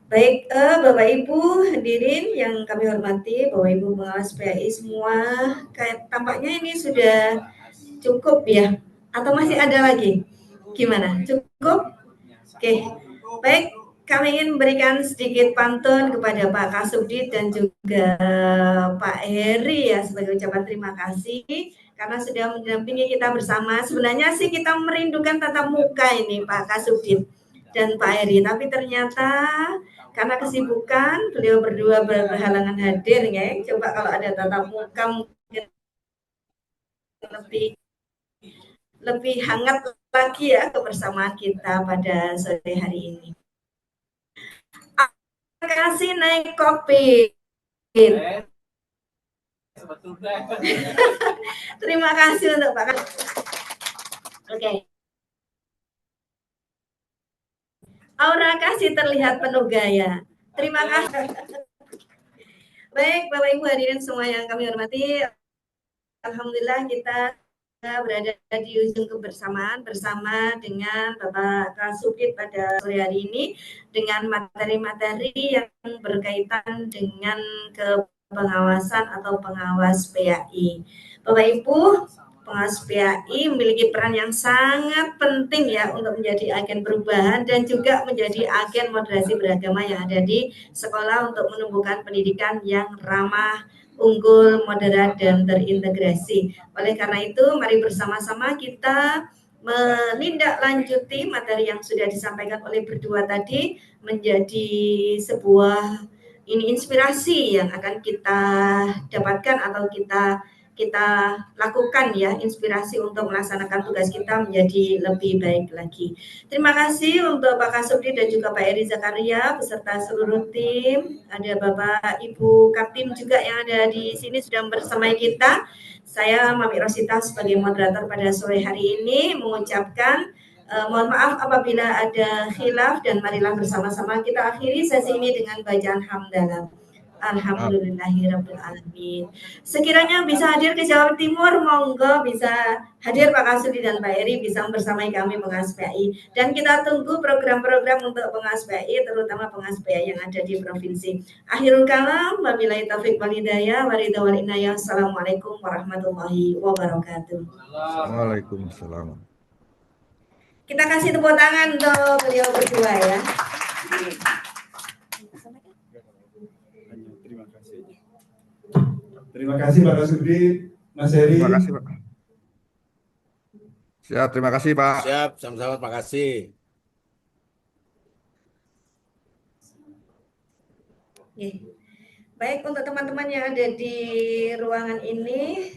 Baik, Bapak Ibu hadirin yang kami hormati, Bapak Ibu pengawas PAI semua, tampaknya ini sudah cukup ya, atau masih ada lagi? Gimana? Cukup? Oke, baik. Kami ingin memberikan sedikit pantun kepada Pak Kasubdit dan juga Pak Heri ya sebagai ucapan terima kasih karena sudah mendampingi kita bersama. Sebenarnya sih kita merindukan tatap muka ini Pak Kasubdit dan Pak Heri, tapi ternyata karena kesibukan beliau berdua berhalangan hadir ya. Coba kalau ada tatap muka mungkin lebih hangat lagi ya kebersamaan kita pada sore hari ini. Terima kasih naik kopi. Terima kasih untuk Pak. Oke. Aura kasih terlihat penuh gaya. Terima kasih. Baik, Bapak Ibu hadirin semua yang kami hormati. Alhamdulillah kita berada di ujung kebersamaan bersama dengan Bapak Kasubdit pada sore hari ini dengan materi-materi yang berkaitan dengan kepengawasan atau pengawas PAI. Bapak Ibu, pengawas PAI memiliki peran yang sangat penting ya untuk menjadi agen perubahan dan juga menjadi agen moderasi beragama yang ada di sekolah untuk menumbuhkan pendidikan yang ramah, unggul, moderat, dan terintegrasi. Oleh karena itu, mari bersama-sama kita menindaklanjuti materi yang sudah disampaikan oleh berdua tadi menjadi sebuah inspirasi yang akan kita dapatkan atau kita lakukan ya, inspirasi untuk melaksanakan tugas kita menjadi lebih baik lagi. Terima kasih untuk Pak Kasubdit dan juga Pak Eri Zakaria beserta seluruh tim. Ada Bapak Ibu Kaptim juga yang ada di sini sudah bersama kita. Saya Mami Rosita sebagai moderator pada sore hari ini mengucapkan mohon maaf apabila ada khilaf dan marilah bersama-sama kita akhiri sesi ini dengan bacaan hamdalah. Alhamdulillahirrabbilalamin. Sekiranya bisa hadir ke Jawa Timur, monggo bisa hadir Pak Kasudi dan Pak Eri bisa bersamai kami pengawas PAI. Dan kita tunggu program-program untuk pengawas PAI, terutama pengawas PAI yang ada di provinsi. Akhirul kalam, wabillahi taufiq wal hidayah, waridha wal inayah. Assalamualaikum warahmatullahi wabarakatuh. Waalaikumsalam. Kita kasih tepuk tangan untuk beliau berdua ya. Terima kasih Pak Kasubdit, Mas Heri. Terima kasih Pak. Siap, terima kasih Pak. Siap, sama-sama, terima kasih. Baik, untuk teman-teman yang ada di ruangan ini,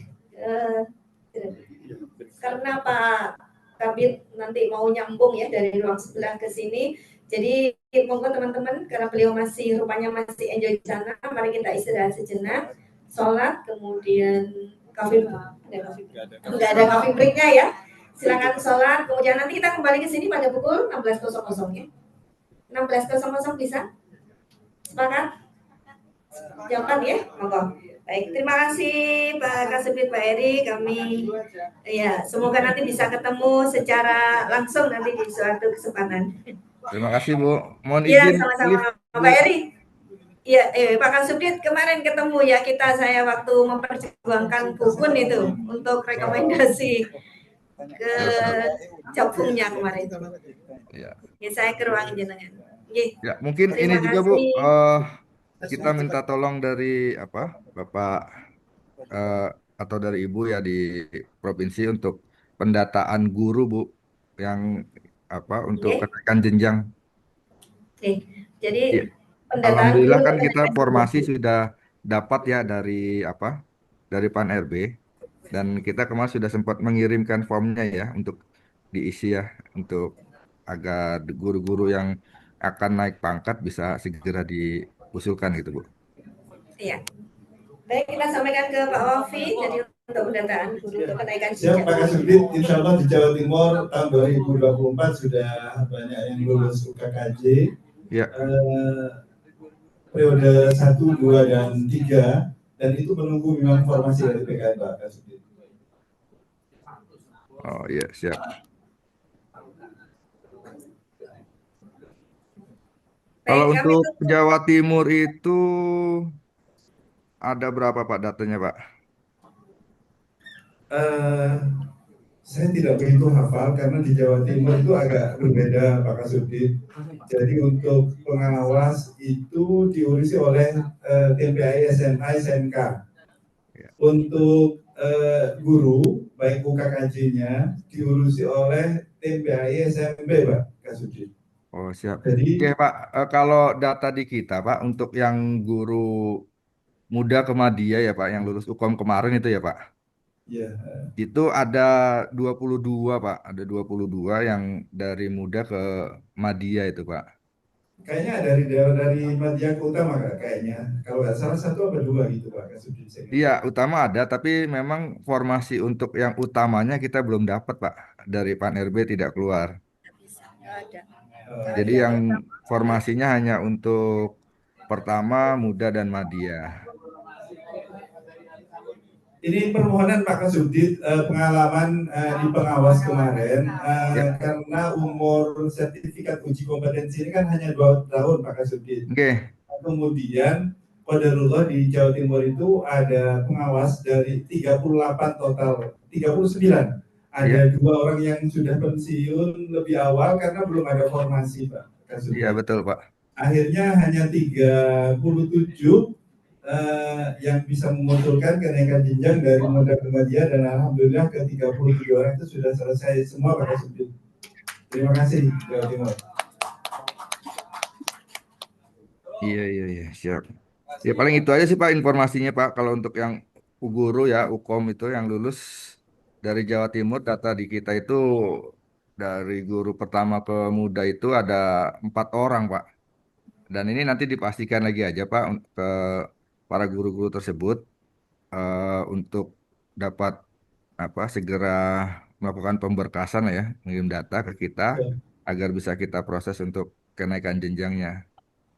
karena Pak Kabit nanti mau nyambung ya dari ruang sebelah ke sini, jadi monggo teman-teman, karena beliau rupanya masih enjoy di sana, mari kita istirahat sejenak. Sholat, kemudian coffee nggak ada coffee breaknya ya. Silakan sholat, kemudian nanti kita kembali ke sini pada pukul 16.00 ya. 16.00 bisa? Sepakat? Jam 4 ya, monggo. Baik, terima kasih Pak Kasubdit, Pak Eri. Kami ya semoga nanti bisa ketemu secara langsung nanti di suatu kesempatan. Terima kasih Bu. Mohon Iya, izin. sama-sama Pak Eri. Iya, Pak Kasubdit kemarin ketemu ya waktu memperjuangkan Bukun itu untuk rekomendasi ke Jabungnya kemarin. Ya. Ya, saya ke ruang jenengan. Ya, mungkin ini juga Bu, kita minta tolong dari Bapak atau dari Ibu ya di provinsi untuk pendataan guru Bu yang untuk kenaikan jenjang. Jadi alhamdulillah kan kita formasi sudah dapat ya dari Pan RB dan kita kemarin sudah sempat mengirimkan formnya ya untuk diisi ya untuk agar guru-guru yang akan naik pangkat bisa segera diusulkan gitu Bu. Iya. Baik, kita sampaikan ke Pak Wafi jadi untuk pendataan guru untuk kenaikan jenjang. Siap Pak Kasubdit, insya Allah di Jawa Timur tahun 2024 sudah banyak yang lulus UKKJ. Ya. Periode 1, 2, dan 3 dan itu menunggu memang formasi dari PKN Pak Kasubdit. Oh iya, siap. Kalau untuk Jawa Timur itu ada berapa Pak datanya Pak? Saya tidak begitu hafal karena di Jawa Timur itu agak berbeda Pak Kasubdit. Jadi untuk pengawas itu diurusi oleh tim PAI, SMA, SMK. Untuk guru, baik UKKJ-nya diurusi oleh tim PAI, SMP Pak Kasubdit. Oh siap. Jadi, oke Pak, kalau data di kita Pak untuk yang guru muda ke Madya ya Pak, yang lulus UKOM kemarin itu ya Pak. Ya. Itu ada 22 Pak, ada 22 yang dari muda ke Madya itu Pak. Kayaknya dari Madya ke Utama kayaknya. Kalau nggak salah 1 atau 2 gitu Pak Kasubdit. Iya, Utama ada, tapi memang formasi untuk yang utamanya kita belum dapat Pak. Dari Pan RB tidak keluar. Jadi yang formasinya hanya untuk pertama, muda, dan Madya. Ini permohonan Pak Kasubdit, pengalaman di pengawas kemarin, karena umur sertifikat uji kompetensi ini kan hanya 2 tahun Pak Kasubdit. Kemudian qadarullah di Jawa Timur itu ada pengawas dari 38 total, 39. Ada Iya. 2 orang yang sudah pensiun lebih awal karena belum ada formasi, Pak Kasubdit. Iya betul Pak. Akhirnya hanya 37 yang bisa memunculkan kenaikan jenjang dari muda ke media, dan alhamdulillah ke 37 orang itu sudah selesai semua Pak Kasubdit. Terima kasih Jawa Timur. Iya siap. Ya paling itu aja sih Pak informasinya Pak. Kalau untuk yang guru ya Ukom itu yang lulus dari Jawa Timur, data di kita itu dari guru pertama ke muda itu ada 4 orang Pak. Dan ini nanti dipastikan lagi aja Pak ke para guru-guru tersebut untuk dapat segera melakukan pemberkasan ya, mengirim data ke kita agar bisa kita proses untuk kenaikan jenjangnya.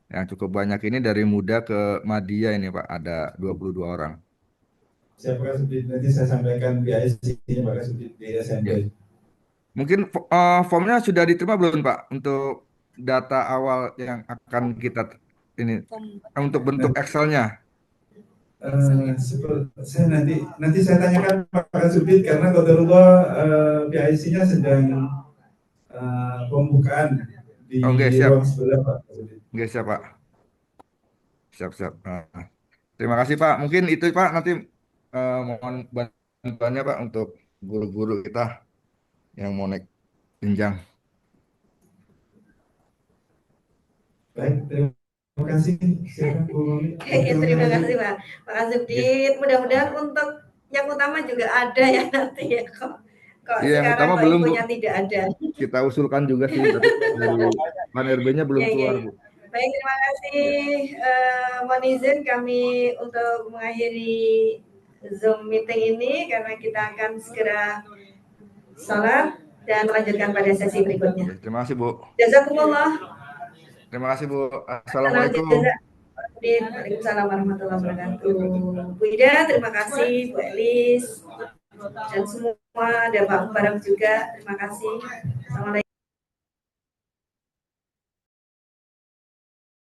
Yang cukup banyak ini dari muda ke madya ini Pak, ada 22 orang. Siapa Kasubdit, nanti saya sampaikan BIC-nya Pak Kasubdit di SMP. Ya. Mungkin formnya sudah diterima belum Pak untuk data awal yang akan kita ini untuk bentuk Excel-nya? Saya nanti saya tanyakan Pak Kasubdit karena Qadarullah BIC-nya sedang pembukaan di ruang sebelah Pak. Oke, siap Pak. Siap. Terima kasih Pak. Mungkin itu Pak, nanti mohon bantuannya Pak untuk guru-guru kita yang mau naik jenjang. Baik, terima kasih. Silakan Bu Mami. Terima kasih Pak Kasubdit. Mudah-mudahan untuk yang utama juga ada ya nanti ya. Kok Iya, yang utama sekarang belum Bu. tidak ada. Kita usulkan juga sih, tapi dari Pan RB-nya belum keluar Bu. Baik, terima kasih. Mohon izin kami untuk mengakhiri Zoom meeting ini karena kita akan segera sholat dan melanjutkan pada sesi berikutnya. Oke, terima kasih Bu. Jazakumullah. Terima kasih Bu. Assalamualaikum. Waalaikumsalam warahmatullahi wabarakatuh. Bu Ida, terima kasih. Bu Elis dan semua, ada Pak Mubarak juga. Terima kasih. Assalamualaikum.